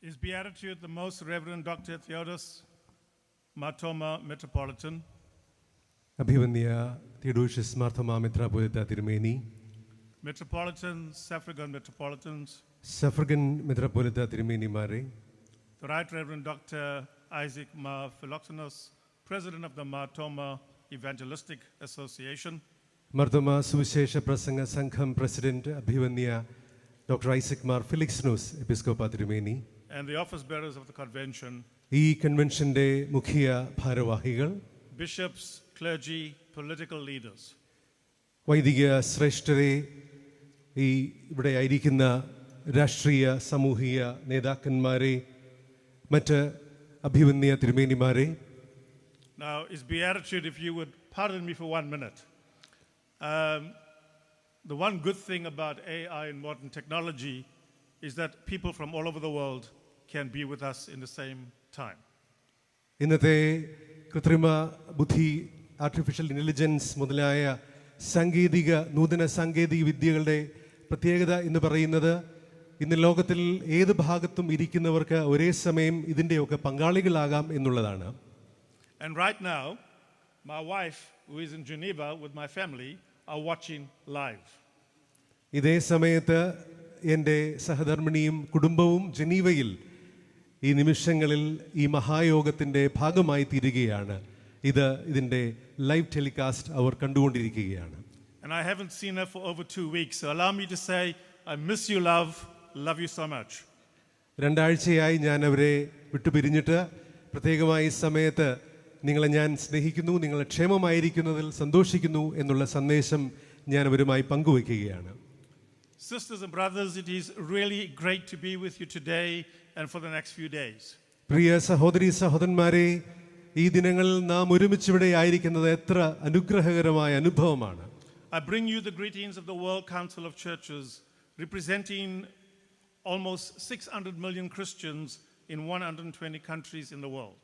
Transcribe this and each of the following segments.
His Beatitude, the Most Reverend Dr. Theodos Martoma, Metropolitan. അഭിവന്യ തിയോഡോഷ്യസ് മാർത്തോമാ മെത്രാപ്പോലീത്ത തിരുമേനി, Metropolitans, Suffragan Metropolitans, സഫ്രഗൻ മെത്രാപ്പോലീത്ത തിരുമേനിമാരെ, the Right Reverend Dr. Isaac Mar Philoxenos, President of the Martoma Evangelistic Association, Marthoma സുവിശേഷ പ്രസംഗ സംഘം president അഭിവന്യ doctor Isaac Mar ഫിലിക്സ്നോസ് എപ്പിസ്കോപ്പ തിരുമേനി, and the office bearers of the convention, ഈ കൺവെൻഷന്റെ മുഖ്യ ഭാരവാഹികൾ, bishops, clergy, political leaders. വൈദിക ശ്രേഷ്ഠരെ, ഈ ഇവിടെ ആയിരിക്കുന്ന രാഷ്ട്രീയ സാമൂഹിക നേതാക്കന്മാരെ, മറ്റ് അഭിവന്യ തിരുമേനിമാരെ. Now, his Beatitude, if you would pardon me for 1 minute. The one good thing about AI and modern technology is that people from all over the world can be with us in the same time. ഇന്നത്തെ കൃത്രിമ ബുദ്ധി, artificial intelligence മുതലായ നൂതന സാങ്കേതിക വിദ്യകളുടെ പ്രത്യേകത എന്ന് പറയുന്നത് ഇന്ന് ലോകത്തിൽ ഏത് ഭാഗത്തും ഇരിക്കുന്നവർക്ക് ഒരേ സമയം ഇതിൻ്റെയൊക്കെ പങ്കാളികളാകാം എന്നുള്ളതാണ്. And right now, my wife, who is in Geneva with my family, are watching live. ഇതേ സമയത്ത് എൻ്റെ സഹധർമ്മിണിയും കുടുംബവും ജനീവയിൽ ഈ നിമിഷങ്ങളിൽ ഈ മഹായോഗത്തിൻ്റെ ഭാഗമായി തീരുകയാണ്. ഇതിൻ്റെ ലൈവ് ടെലികാസ്റ്റ് അവർ കണ്ടുകൊണ്ടിരിക്കുകയാണ്. And I haven't seen her for over 2 weeks, so allow me to say, I miss you, love you so much. 2 ആഴ്ചയായി ഞാൻ അവരെ വിട്ടുപിരിഞ്ഞിട്ട്, പ്രത്യേകമായി ഈ സമയത്ത് നിങ്ങളെ ഞാൻ സ്നേഹിക്കുന്നു, നിങ്ങളെ ക്ഷേമമായിരിക്കുന്നതിൽ സന്തോഷിക്കുന്നു എന്നുള്ള സന്ദേശം ഞാൻ അവരുമായി പങ്കുവയ്ക്കുകയാണ്. Sisters and brothers, it is really great to be with you today and for the next few days. പ്രിയ സഹോദരീ സഹോദരന്മാരെ, ഈ ദിനങ്ങളിൽ നാം ഒരുമിച്ച് ഇവിടെ ആയിരിക്കുന്നത് എത്ര അനുഗ്രഹകരമായ അനുഭവമാണ്. I bring you the greetings of the World Council of Churches, representing almost 600 million Christians in 120 countries in the world.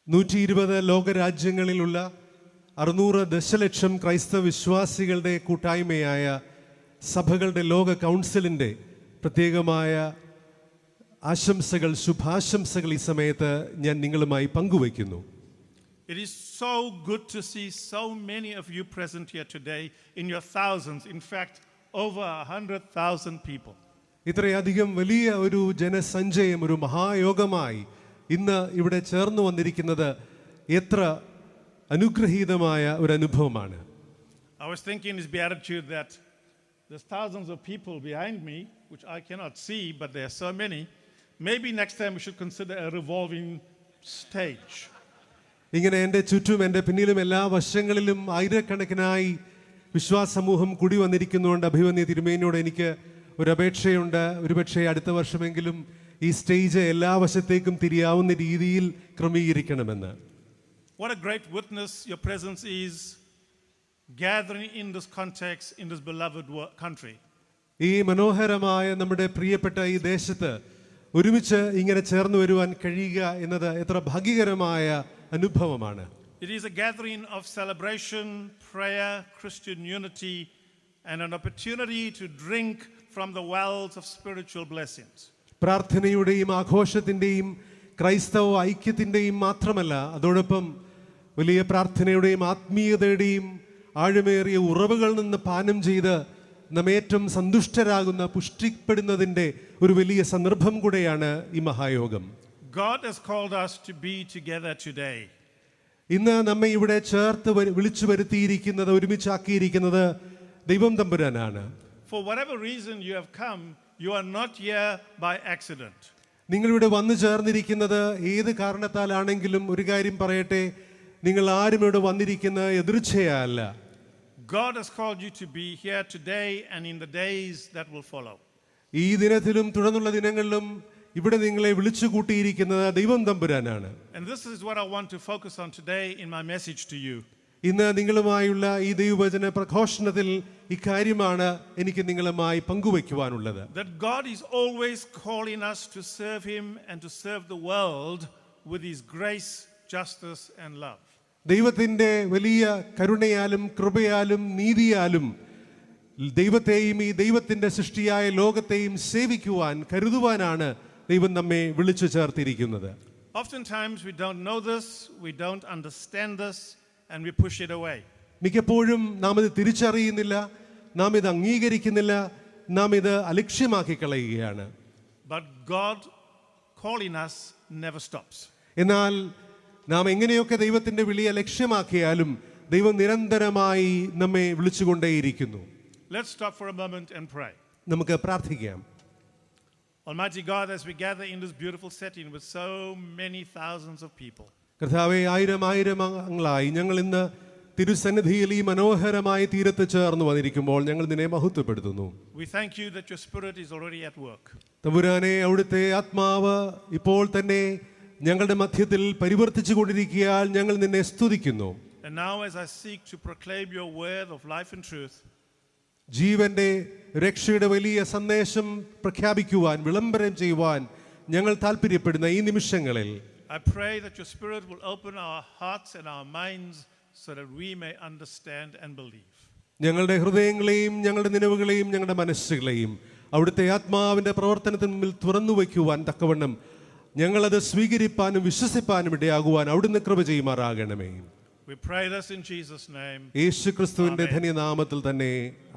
120 ലോകരാജ്യങ്ങളിലുള്ള 600 ദശലക്ഷം ക്രൈസ്തവ വിശ്വാസികളുടെ കൂട്ടായ്മയായ സഭകളുടെ ലോക കൗൺസിലിൻ്റെ പ്രത്യേകമായ ആശംസകൾ, ശുഭാശംസകൾ ഈ സമയത്ത് ഞാൻ നിങ്ങളുമായി പങ്കുവയ്ക്കുന്നു. It is so good to see so many of you present here today in your thousands, in fact over 100,000 people. ഇത്രയധികം വലിയ ഒരു ജനസഞ്ചയം, ഒരു മഹായോഗമായി ഇന്ന് ഇവിടെ ചേർന്ന് വന്നിരിക്കുന്നത് എത്ര അനുഗ്രഹീതമായ ഒരു അനുഭവമാണ്. I was thinking in his Beatitude that there's thousands of people behind me, which I cannot see, but there are so many. Maybe next time we should consider a revolving stage. ഇങ്ങനെ എൻ്റെ ചുറ്റും, എൻ്റെ പിന്നിലും എല്ലാ വശങ്ങളിലും ആയിരക്കണക്കിനായി വിശ്വാസ സമൂഹം കൂടി വന്നിരിക്കുന്നതുകൊണ്ട് അഭിവന്യ തിരുമേനിയോട് എനിക്ക് ഒരു അപേക്ഷയുണ്ട്. ഒരുപക്ഷെ അടുത്ത വർഷമെങ്കിലും ഈ സ്റ്റേജ് എല്ലാ വശത്തേക്കും തിരിയാവുന്ന രീതിയിൽ ക്രമീകരിക്കണമെന്ന്. What a great witness your presence is, gathering in this context in this beloved country. ഈ മനോഹരമായ നമ്മുടെ പ്രിയപ്പെട്ട ഈ ദേശത്ത് ഒരുമിച്ച് ഇങ്ങനെ ചേർന്ന് വരുവാൻ കഴിയുക എന്നത് എത്ര ഭാഗ്യകരമായ അനുഭവമാണ്. It is a gathering of celebration, prayer, Christian unity, and an opportunity to drink from the wells of spiritual blessings. പ്രാർത്ഥനയുടെയും ആഘോഷത്തിൻ്റെയും ക്രൈസ്തവ ഐക്യത്തിൻ്റെയും മാത്രമല്ല, അതോടൊപ്പം വലിയ പ്രാർത്ഥനയുടെയും ആത്മീയതയുടെയും ആഴമേറിയ ഉറവുകളിൽ നിന്ന് പാനം ചെയ്ത് നമ്മെ ഏറ്റവും സന്തുഷ്ടരാകുന്ന, പുഷ്ടിപ്പെടുന്നതിൻ്റെ ഒരു വലിയ സന്ദർഭം കൂടെയാണ് ഈ മഹായോഗം. God has called us to be together today. ഇന്ന് നമ്മെ ഇവിടെ ചേർത്ത് വിളിച്ചു വരുത്തിയിരിക്കുന്നത്, ഒരുമിച്ചാക്കിയിരിക്കുന്നത് ദൈവം തമ്പുരാനാണ്. For whatever reason you have come, you are not here by accident. നിങ്ങളിവിടെ വന്നു ചേർന്നിരിക്കുന്നത് ഏത് കാരണത്താലാണെങ്കിലും ഒരു കാര്യം പറയട്ടെ, നിങ്ങൾ ആരും ഇവിടെ വന്നിരിക്കുന്നത് യദൃച്ഛയല്ല. God has called you to be here today and in the days that will follow. ഈ ദിനത്തിലും തുടർന്നുള്ള ദിനങ്ങളിലും ഇവിടെ നിങ്ങളെ വിളിച്ചു കൂട്ടിയിരിക്കുന്നത് ദൈവം തമ്പുരാനാണ്. And this is what I want to focus on today in my message to you. ഇന്ന് നിങ്ങളുമായുള്ള ഈ ദൈവവചന പ്രഘോഷണത്തിൽ ഇക്കാര്യമാണ് എനിക്ക് നിങ്ങളുമായി പങ്കുവയ്ക്കുവാനുള്ളത്. That God is always calling us to serve him and to serve the world with his grace, justice and love. ദൈവത്തിൻ്റെ വലിയ കരുണയാലും കൃപയാലും നീതിയാലും ദൈവത്തെയും ഈ ദൈവത്തിൻ്റെ സൃഷ്ടിയായ ലോകത്തെയും സേവിക്കുവാൻ, കരുതുവാനാണ് ദൈവം നമ്മെ വിളിച്ചു ചേർത്തിരിക്കുന്നത്. Oftentimes we don't know this, we don't understand this, and we push it away. മിക്കപ്പോഴും നാം ഇത് തിരിച്ചറിയുന്നില്ല, നാം ഇത് അംഗീകരിക്കുന്നില്ല, നാം ഇത് അലക്ഷ്യമാക്കി കളയുകയാണ്. But God calling us never stops. എന്നാൽ നാം എങ്ങനെയൊക്കെ ദൈവത്തിന്റെ വിളിയെ ലക്ഷ്യമാക്കിയാലും ദൈവം നിരന്തരമായി നമ്മെ വിളിച്ചുകൊണ്ടേയിരിക്കുന്നു. Let's stop for a moment and pray. നമുക്ക് പ്രാർത്ഥിക്കാം. Almighty God, as we gather in this beautiful setting with so many thousands of people, കർത്താവേ, ആയിരം അംഗങ്ങളായി ഞങ്ങൾ ഇന്ന് തിരുസന്നിധിയിൽ ഈ മനോഹരമായ തീരത്ത് ചേർന്ന് വന്നിരിക്കുമ്പോൾ ഞങ്ങൾ നിന്നെ മഹത്വപ്പെടുത്തുന്നു. we thank you that your Spirit is already at work. തമ്പുരാനെ, അവിടുത്തെ ആത്മാവ് ഇപ്പോൾ തന്നെ ഞങ്ങളുടെ മധ്യത്തിൽ പരിവർത്തിച്ചു കൊണ്ടിരിക്കുകയാൽ ഞങ്ങൾ നിന്നെ സ്തുതിക്കുന്നു. And now as I seek to proclaim your word of life and truth, ജീവന്റെ രക്ഷയുടെ വലിയ സന്ദേശം പ്രഖ്യാപിക്കുവാൻ, വിളംബരം ചെയ്യുവാൻ ഞങ്ങൾ താല്പര്യപ്പെടുന്ന ഈ നിമിഷങ്ങളിൽ I pray that your Spirit will open our hearts and our minds so that we may understand and believe. ഞങ്ങളുടെ ഹൃദയങ്ങളെയും ഞങ്ങളുടെ നിലവുകളെയും ഞങ്ങളുടെ മനസ്സുകളെയും അവിടുത്തെ ആത്മാവിന്റെ പ്രവർത്തനത്തിന് മുമ്പിൽ തുറന്നു വയ്ക്കുവാൻ തക്കവണ്ണം ഞങ്ങളത് സ്വീകരിപ്പാനും വിശ്വസിപ്പാനും ഇടയാകുവാൻ അവിടുന്ന് കൃപ ചെയ്യുമാറാകണമേ. We pray this in Jesus' name. യേശുക്രിസ്തുവിന്റെ ധന്യനാമത്തിൽ തന്നെ.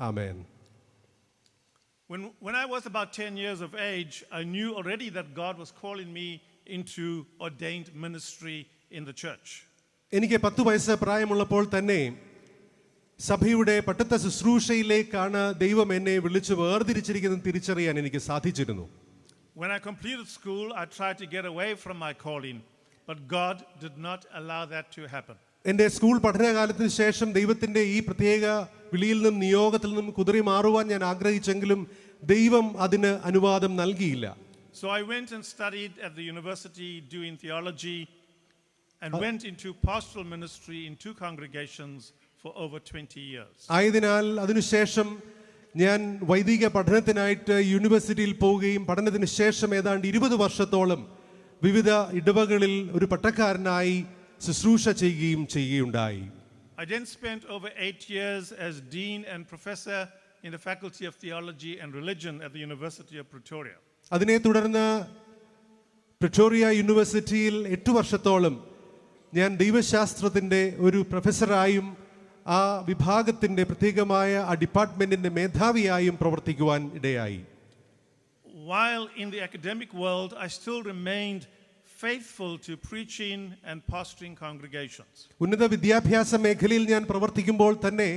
ആമേൻ. When I was about 10 years of age, I knew already that God was calling me into ordained ministry in the church. എനിക്ക് 10 വയസ്സ് പ്രായമുള്ളപ്പോൾ തന്നെ സഭയുടെ പട്ടത്ത ശുശ്രൂഷയിലേക്കാണ് ദൈവം എന്നെ വിളിച്ചു വേർതിരിച്ചിരിക്കുന്നത് തിരിച്ചറിയാൻ എനിക്ക് സാധിച്ചിരുന്നു. When I completed school, I tried to get away from my calling, but God did not allow that to happen. എൻ്റെ സ്കൂൾ പഠനകാലത്തിന് ശേഷം ദൈവത്തിൻ്റെ ഈ പ്രത്യേക വിളിയിൽ നിന്നും നിയോഗത്തിൽ നിന്നും കുതറി മാറുവാൻ ഞാൻ ആഗ്രഹിച്ചെങ്കിലും ദൈവം അതിന് അനുവാദം നൽകിയില്ല. So I went and studied at the university doing theology and went into pastoral ministry in 2 congregations for over 20 years. ആയതിനാൽ അതിനുശേഷം ഞാൻ വൈദിക പഠനത്തിനായിട്ട് യൂണിവേഴ്സിറ്റിയിൽ പോവുകയും പഠനത്തിന് ശേഷം ഏതാണ്ട് 20 വർഷത്തോളം വിവിധ ഇടവകളിൽ ഒരു പട്ടക്കാരനായി ശുശ്രൂഷ ചെയ്യുകയുണ്ടായി. I then spent over 8 years as dean and professor in the Faculty of Theology and Religion at the University of Pretoria. അതിനെ തുടർന്ന് പ്രിറ്റോറിയ യൂണിവേഴ്സിറ്റിയിൽ 8 വർഷത്തോളം ഞാൻ ദൈവശാസ്ത്രത്തിൻ്റെ ഒരു പ്രൊഫസറായും ആ വിഭാഗത്തിൻ്റെ പ്രത്യേകമായ ആ ഡിപ്പാർട്ട്മെന്റിന്റെ മേധാവിയായും പ്രവർത്തിക്കുവാൻ ഇടയായി. While in the academic world, I still remained faithful to preaching and pastoring congregations. ഉന്നത വിദ്യാഭ്യാസ മേഖലയിൽ ഞാൻ പ്രവർത്തിക്കുമ്പോൾ തന്നെ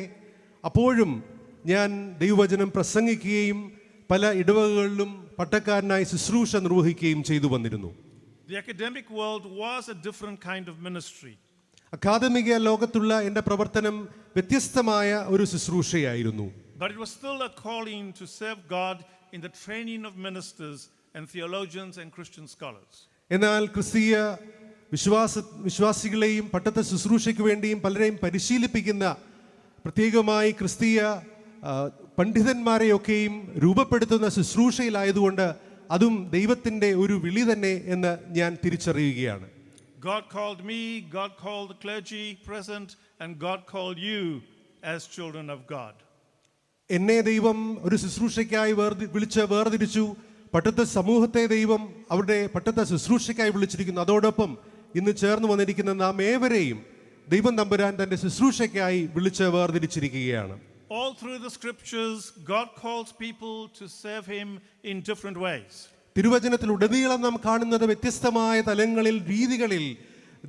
അപ്പോഴും ഞാൻ ദൈവവചനം പ്രസംഗിക്കുകയും പല ഇടവകകളിലും പട്ടക്കാരനായി ശുശ്രൂഷ നിർവഹിക്കുകയും ചെയ്തു വന്നിരുന്നു. The academic world was a different kind of ministry. അക്കാദമിക ലോകത്തുള്ള എൻ്റെ പ്രവർത്തനം വ്യത്യസ്തമായ ഒരു ശുശ്രൂഷയായിരുന്നു. But it was still a calling to serve God in the training of ministers and theologians and Christian scholars. എന്നാൽ ക്രിസ്തീയ വിശ്വാസികളെയും പട്ടത്ത ശുശ്രൂഷയ്ക്ക് വേണ്ടിയും പലരെയും പരിശീലിപ്പിക്കുന്ന പ്രത്യേകമായി ക്രിസ്തീയ പണ്ഡിതന്മാരെയൊക്കെയും രൂപപ്പെടുത്തുന്ന ശുശ്രൂഷയിലായതുകൊണ്ട് അതും ദൈവത്തിൻ്റെ ഒരു വിളി തന്നെ എന്ന് ഞാൻ തിരിച്ചറിയുകയാണ്. God called me, God called the clergy present, and God called you as children of God. എന്നെ ദൈവം ഒരു ശുശ്രൂഷയ്ക്കായി വേർതിരിച്ചു. പട്ടത്ത സമൂഹത്തെ ദൈവം അവരുടെ പട്ടത്ത ശുശ്രൂഷയ്ക്കായി വിളിച്ചിരിക്കുന്നു. അതോടൊപ്പം ഇന്ന് ചേർന്ന് വന്നിരിക്കുന്ന നാം ഏവരെയും ദൈവം തമ്പുരാൻ തന്റെ ശുശ്രൂഷയ്ക്കായി വിളിച്ച് വേർതിരിച്ചിരിക്കുകയാണ്. All through the scriptures, God calls people to serve him in different ways. തിരുവചനത്തിൽ ഉടനീളം നാം കാണുന്നത് വ്യത്യസ്തമായ തലങ്ങളിൽ, രീതികളിൽ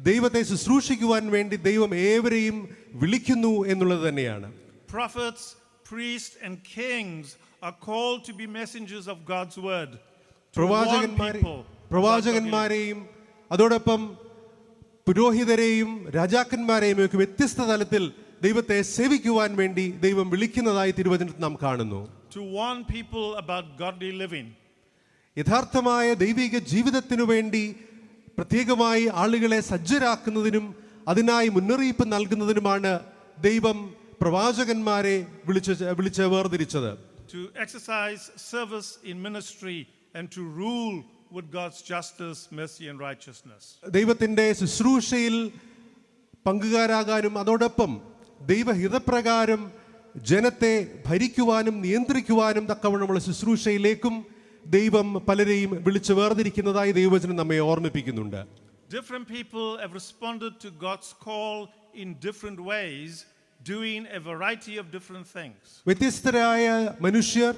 ദൈവത്തെ ശുശ്രൂഷിക്കുവാൻ വേണ്ടി ദൈവം ഏവരെയും വിളിക്കുന്നു എന്നുള്ളത് തന്നെയാണ്. Prophets, priests and kings are called to be messengers of God's word. പ്രവാചകന്മാരെയും അതോടൊപ്പം പുരോഹിതരെയും രാജാക്കന്മാരെയും ഒക്കെ വ്യത്യസ്ത തലത്തിൽ ദൈവത്തെ സേവിക്കുവാൻ വേണ്ടി ദൈവം വിളിക്കുന്നതായി തിരുവചനത്തിൽ നാം കാണുന്നു. To warn people about godly living. യഥാർത്ഥമായ ദൈവിക ജീവിതത്തിനു വേണ്ടി പ്രത്യേകമായി ആളുകളെ സജ്ജരാക്കുന്നതിനും അതിനായി മുന്നറിയിപ്പ് നൽകുന്നതിനുമാണ് ദൈവം പ്രവാചകന്മാരെ വിളിച്ച് വേർതിരിച്ചത്. To exercise service in ministry and to rule with God's justice, mercy and righteousness. ദൈവത്തിന്റെ ശുശ്രൂഷയിൽ പങ്കുകാരാകാനും അതോടൊപ്പം ദൈവഹിതപ്രകാരം ജനത്തെ ഭരിക്കുവാനും നിയന്ത്രിക്കുവാനും തക്കവണ്ണമുള്ള ശുശ്രൂഷയിലേക്കും ദൈവം പലരെയും വിളിച്ചു വേർതിരിക്കുന്നതായി ദൈവവചനം നമ്മെ ഓർമ്മിപ്പിക്കുന്നുണ്ട്. Different people have responded to God's call in different ways, doing a variety of different things. വ്യത്യസ്തരായ മനുഷ്യർ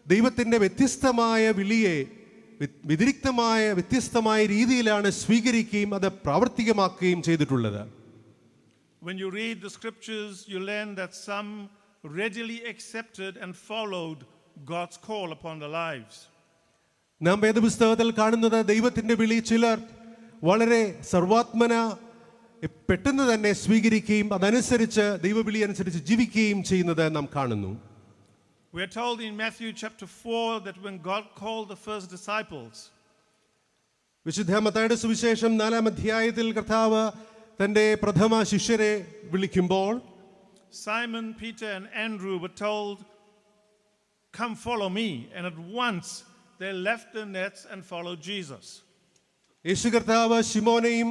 ദൈവത്തിന്റെ വ്യത്യസ്തമായ വിളിയെ വ്യത്യസ്തമായ രീതിയിലാണ് സ്വീകരിക്കുകയും അത് പ്രാവർത്തികമാക്കുകയും ചെയ്തിട്ടുള്ളത്. When you read the scriptures, you learn that some readily accepted and followed God's call upon their lives. നാം വേദപുസ്തകത്തിൽ കാണുന്നത് ദൈവത്തിന്റെ വിളി ചിലർ വളരെ സർവാത്മന പെട്ടെന്ന് തന്നെ സ്വീകരിക്കുകയും അതനുസരിച്ച് ദൈവവിളി അനുസരിച്ച് ജീവിക്കുകയും ചെയ്യുന്നത് നാം കാണുന്നു. We are told in Matthew chapter 4 that when God called the first disciples, വിശുദ്ധ മത്തായിയുടെ സുവിശേഷം 4-ാം അധ്യായത്തിൽ കർത്താവ് തന്റെ പ്രഥമ ശിഷ്യരെ വിളിക്കുമ്പോൾ Simon, Peter and Andrew were told, "Come follow me," and at once they left their nets and followed Jesus. യേശു കർത്താവ് ശിമോനെയും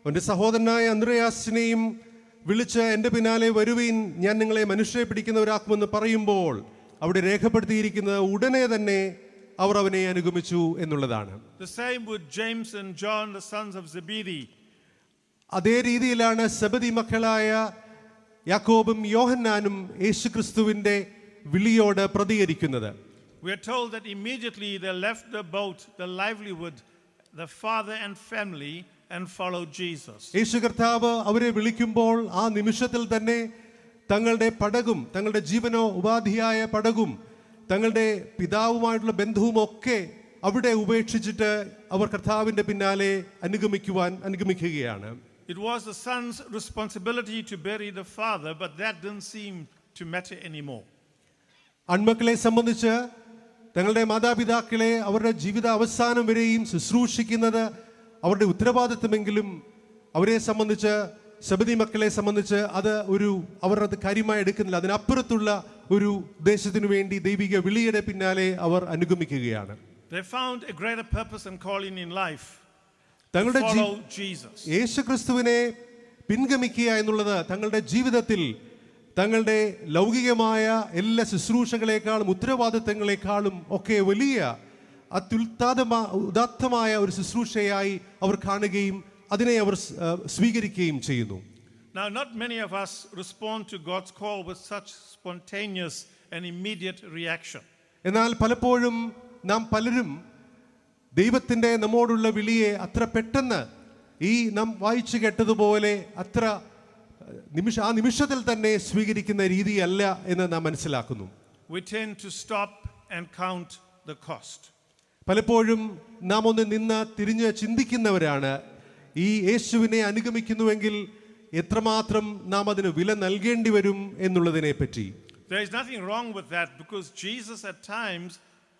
അവന്റെ സഹോദരനായ അന്ത്രയാസിനെയും വിളിച്ച് എൻ്റെ പിന്നാലെ വരുവീൻ, ഞാൻ നിങ്ങളെ മനുഷ്യരെ പിടിക്കുന്നവരാക്കുമെന്ന് പറയുമ്പോൾ അവിടെ രേഖപ്പെടുത്തിയിരിക്കുന്നത് ഉടനെ തന്നെ അവർ അവനെ അനുഗമിച്ചു എന്നുള്ളതാണ്. The same with James and John, the sons of Zebedee. അതേ രീതിയിലാണ് സെബദി മക്കളായ യാക്കോബും യോഹന്നാനും യേശുക്രിസ്തുവിന്റെ വിളിയോട് പ്രതികരിക്കുന്നത്. We are told that immediately they left the boat, the livelihood, the father and family, and followed Jesus. യേശു കർത്താവ് അവരെ വിളിക്കുമ്പോൾ ആ നിമിഷത്തിൽ തന്നെ തങ്ങളുടെ പടകും തങ്ങളുടെ ജീവനോ ഉപാധിയായ പടകും തങ്ങളുടെ പിതാവുമായിട്ടുള്ള ബന്ധവും ഒക്കെ അവിടെ ഉപേക്ഷിച്ചിട്ട് അവർ കർത്താവിന്റെ പിന്നാലെ അനുഗമിക്കുകയാണ്. It was the son's responsibility to bury the father, but that didn't seem to matter anymore. ആൺമക്കളെ സംബന്ധിച്ച് തങ്ങളുടെ മാതാപിതാക്കളെ അവരുടെ ജീവിത അവസാനം വരെയും ശുശ്രൂഷിക്കുന്നത് അവരുടെ ഉത്തരവാദിത്വമെങ്കിലും അവരെ സംബന്ധിച്ച് സെബദി മക്കളെ സംബന്ധിച്ച് അത് അവർ അത് കാര്യമായി എടുക്കുന്നില്ല. അതിനപ്പുറത്തുള്ള ഒരു ഉദ്ദേശത്തിനു വേണ്ടി ദൈവിക വിളിയുടെ പിന്നാലെ അവർ അനുഗമിക്കുകയാണ്. They found a greater purpose and calling in life. തങ്ങളുടെ Follow Jesus. യേശുക്രിസ്തുവിനെ പിൻഗമിക്കുക എന്നുള്ളത് തങ്ങളുടെ ജീവിതത്തിൽ തങ്ങളുടെ ലൗകികമായ എല്ലാ ശുശ്രൂഷകളെക്കാളും ഉത്തരവാദിത്തങ്ങളെക്കാളും ഒക്കെ വലിയ ഉദാത്തമായ ഒരു ശുശ്രൂഷയായി അവർ കാണുകയും അതിനെ അവർ സ്വീകരിക്കുകയും ചെയ്യുന്നു. Now, not many of us respond to God's call with such spontaneous and immediate reaction. എന്നാൽ പലപ്പോഴും നാം പലരും ദൈവത്തിന്റെ നമ്മോടുള്ള വിളിയെ അത്ര പെട്ടെന്ന് ഈ നാം വായിച്ചു കേട്ടതുപോലെ അത്ര ആ നിമിഷത്തിൽ തന്നെ സ്വീകരിക്കുന്ന രീതിയല്ല എന്ന് നാം മനസ്സിലാക്കുന്നു. We tend to stop and count the cost. പലപ്പോഴും നാം ഒന്ന് നിന്ന് തിരിഞ്ഞ് ചിന്തിക്കുന്നവരാണ്. ഈ യേശുവിനെ അനുഗമിക്കുന്നുവെങ്കിൽ എത്രമാത്രം നാം അതിന് വില നൽകേണ്ടി വരും എന്നുള്ളതിനെ പറ്റി. There is nothing wrong with that, because Jesus at times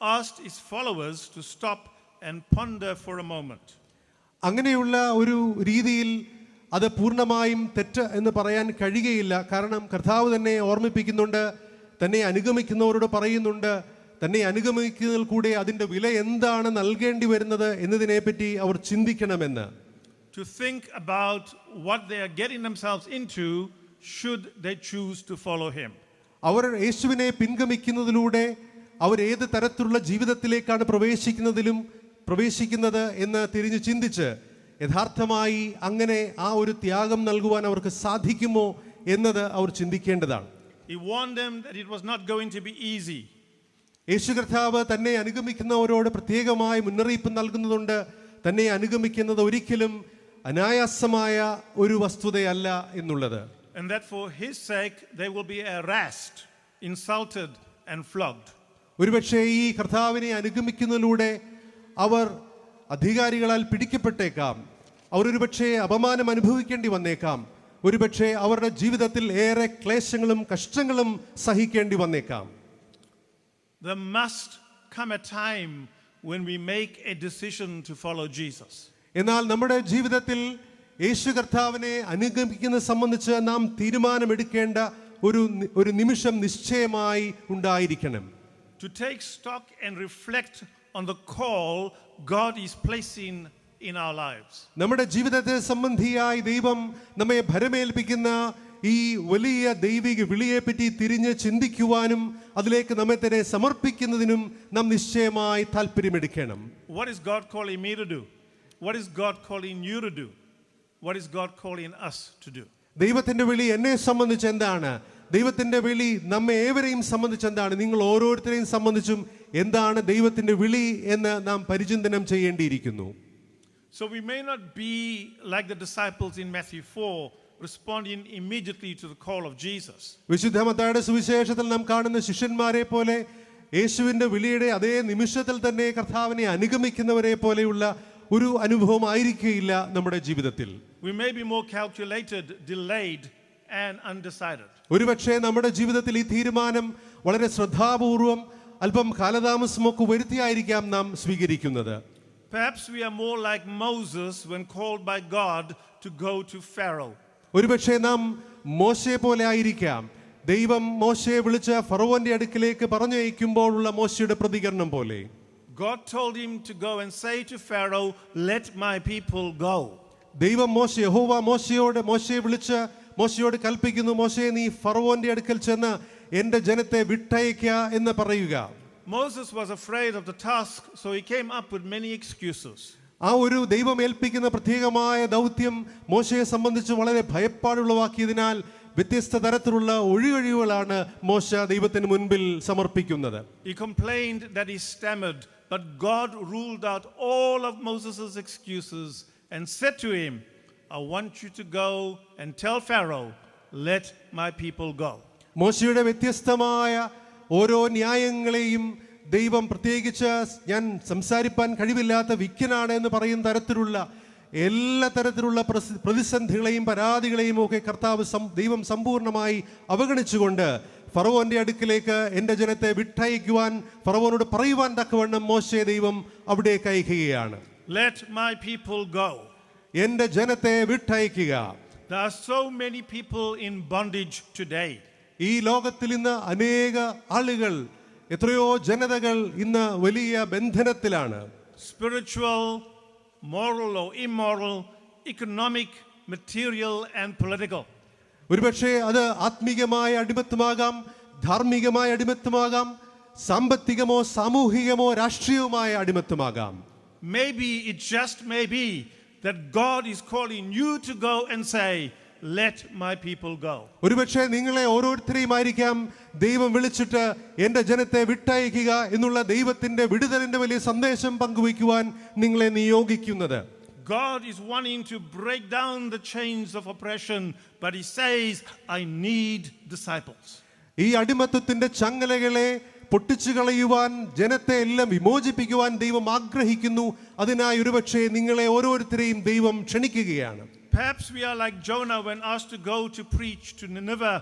asked his followers to stop and ponder for a moment. അങ്ങനെയുള്ള ഒരു രീതിയിൽ അത് പൂർണ്ണമായും തെറ്റ് എന്ന് പറയാൻ കഴിയുകയില്ല. കാരണം കർത്താവ് തന്നെ ഓർമ്മിപ്പിക്കുന്നുണ്ട്, തന്നെ അനുഗമിക്കുന്നവരോട് പറയുന്നുണ്ട്, തന്നെ അനുഗമിക്കുന്നതിൽ കൂടെ അതിൻ്റെ വില എന്താണ് നൽകേണ്ടി വരുന്നത് എന്നതിനെപ്പറ്റി അവർ ചിന്തിക്കണമെന്ന്. To think about what they are getting themselves into should they choose to follow him. അവർ യേശുവിനെ പിൻഗമിക്കുന്നതിലൂടെ അവർ ഏത് തരത്തിലുള്ള ജീവിതത്തിലേക്കാണ് പ്രവേശിക്കുന്നത് എന്ന് തിരിഞ്ഞു ചിന്തിച്ച് യഥാർത്ഥമായി അങ്ങനെ ആ ഒരു ത്യാഗം നൽകുവാൻ അവർക്ക് സാധിക്കുമോ എന്നത് അവർ ചിന്തിക്കേണ്ടതാണ്. He warned them that it was not going to be easy. യേശു കർത്താവ് തന്നെ അനുഗമിക്കുന്നവരോട് പ്രത്യേകമായി മുന്നറിയിപ്പ് നൽകുന്നതുണ്ട്. തന്നെ അനുഗമിക്കുന്നത് ഒരിക്കലും അനായാസമായ ഒരു വസ്തുതയല്ല എന്നുള്ളത്. And that for his sake they will be harassed, insulted and flogged. ഒരുപക്ഷേ ഈ കർത്താവിനെ അനുഗമിക്കുന്നതിലൂടെ അവർ അധികാരികളാൽ പിടിക്കപ്പെട്ടേക്കാം. അവരൊരുപക്ഷേ അപമാനം അനുഭവിക്കേണ്ടി വന്നേക്കാം. ഒരുപക്ഷേ അവരുടെ ജീവിതത്തിൽ ഏറെ ക്ലേശങ്ങളും കഷ്ടങ്ങളും സഹിക്കേണ്ടി വന്നേക്കാം. There must come a time when we make a decision to follow Jesus. എന്നാൽ നമ്മുടെ ജീവിതത്തിൽ യേശു കർത്താവിനെ അനുഗമിക്കുന്നത് സംബന്ധിച്ച് നാം തീരുമാനമെടുക്കേണ്ട ഒരു നിമിഷം നിശ്ചയമായി ഉണ്ടായിരിക്കണം. To take stock and reflect on the call God is placing in our lives. നമ്മുടെ ജീവിതത്തെ സംബന്ധിയായി ദൈവം നമ്മെ ഭരമേൽപ്പിക്കുന്ന ഈ വലിയ ദൈവിക വിളിയെപ്പറ്റി തിരിഞ്ഞ് ചിന്തിക്കുവാനും അതിലേക്ക് നമ്മെ തന്നെ സമർപ്പിക്കുന്നതിനും നാം നിശ്ചയമായി താല്പര്യമെടുക്കണം. What is God calling me to do? What is God calling you to do? What is God calling us to do? ദൈവത്തിന്റെ വിളി എന്നെ സംബന്ധിച്ച് എന്താണ്? ദൈവത്തിന്റെ വിളി നമ്മെ ഏവരെയും സംബന്ധിച്ച് എന്താണ്? നിങ്ങൾ ഓരോരുത്തരെയും സംബന്ധിച്ചും എന്താണ് ദൈവത്തിന്റെ വിളി എന്ന് നാം പരിചിന്തനം ചെയ്യേണ്ടിയിരിക്കുന്നു. So we may not be like the disciples in Matthew 4, responding immediately to the call of Jesus. വിശുദ്ധ മത്തായിയുടെ സുവിശേഷത്തിൽ നാം കാണുന്ന ശിഷ്യന്മാരെ പോലെ യേശുവിന്റെ വിളിയുടെ അതേ നിമിഷത്തിൽ തന്നെ കർത്താവിനെ അനുഗമിക്കുന്നവരെ പോലെയുള്ള ഒരു അനുഭവം ആയിരിക്കില്ല നമ്മുടെ ജീവിതത്തിൽ. We may be more calculated, delayed and undecided. ഒരുപക്ഷെ നമ്മുടെ ജീവിതത്തിൽ ഈ തീരുമാനം വളരെ ശ്രദ്ധാപൂർവം അല്പം കാലതാമസമൊക്കെ വരുത്തിയായിരിക്കാം നാം സ്വീകരിക്കുന്നത്. Perhaps we are more like Moses when called by God to go to Pharaoh. ഒരുപക്ഷെ നാം മോശയെ പോലെ ആയിരിക്കാം. ദൈവം മോശയെ വിളിച്ച് ഫറവോന്റെ അടുക്കിലേക്ക് പറഞ്ഞയക്കുമ്പോഴുള്ള മോശയുടെ പ്രതികരണം പോലെ. God told him to go and say to Pharaoh, "Let my people go." ദൈവം യഹോവ മോശയെ വിളിച്ച് മോശയോട് കൽപ്പിക്കുന്നു, മോശയെ നീ ഫറവോന്റെ അടുക്കൽ ചെന്ന് എന്റെ ജനത്തെ വിട്ടയക്കുക എന്ന് പറയുക. Moses was afraid of the task, so he came up with many excuses. ആ ഒരു ദൈവം ഏൽപ്പിക്കുന്ന പ്രത്യേകമായ ദൗത്യം മോശയെ സംബന്ധിച്ച് വളരെ ഭയപ്പാടുള്ളവാക്കിയതിനാൽ വ്യത്യസ്ത തരത്തിലുള്ള ഒഴികഴിവുകളാണ് മോശ ദൈവത്തിന് മുൻപിൽ സമർപ്പിക്കുന്നത്. He complained that he stammered, but God ruled out all of Moses' excuses and said to him, "I want you to go and tell Pharaoh, let my people go." മോശയുടെ വ്യത്യസ്തമായ ഓരോ ന്യായങ്ങളെയും ദൈവം പ്രത്യേകിച്ച് ഞാൻ സംസാരിപ്പാൻ കഴിവില്ലാത്ത വിക്കനാണ് എന്ന് പറയുന്ന തരത്തിലുള്ള എല്ലാ തരത്തിലുള്ള പ്രതിസന്ധികളെയും പരാതികളെയും ഒക്കെ ദൈവം സമ്പൂർണ്ണമായി അവഗണിച്ചുകൊണ്ട് ഫറവോന്റെ അടുക്കിലേക്ക് എൻ്റെ ജനത്തെ വിട്ടയക്കുവാൻ ഫറവോനോട് പറയുവാൻ തക്കവണ്ണം മോശയെ ദൈവം അവിടേക്ക് അയക്കുകയാണ്. Let my people go. എൻ്റെ ജനത്തെ വിട്ടയക്കുക. There are so many people in bondage today. ഈ ലോകത്തിൽ ഇന്ന് അനേക ആളുകൾ, എത്രയോ ജനതകൾ ഇന്ന് വലിയ ബന്ധനത്തിലാണ്. Spiritual, moral or immoral, economic, material and political. ഒരുപക്ഷെ അത് ആത്മീകമായ അടിമത്തമാകാം, ധാർമ്മികമായ അടിമത്തമാകാം, സാമ്പത്തികമോ സാമൂഹികമോ രാഷ്ട്രീയവുമായ അടിമത്തമാകാം. Maybe it just may be that God is calling you to go and say, "Let my people go." ഒരുപക്ഷെ നിങ്ങളെ ഓരോരുത്തരെയും ആയിരിക്കാം ദൈവം വിളിച്ചിട്ട് എൻ്റെ ജനത്തെ വിട്ടയക്കുക എന്നുള്ള ദൈവത്തിന്റെ വിടുതലിന്റെ വലിയ സന്ദേശം പങ്കുവയ്ക്കുവാൻ നിങ്ങളെ നിയോഗിക്കുന്നത്. God is wanting to break down the chains of oppression, but he says, "I need disciples." ഈ അടിമത്തത്തിന്റെ ചങ്ങലകളെ പൊട്ടിച്ചു കളയുവാൻ, ജനത്തെ എല്ലാം വിമോചിപ്പിക്കുവാൻ ദൈവം ആഗ്രഹിക്കുന്നു. അതിനായി ഒരുപക്ഷെ നിങ്ങളെ ഓരോരുത്തരെയും ദൈവം ക്ഷണിക്കുകയാണ്. Perhaps we are like Jonah when asked to go to preach to Nineveh,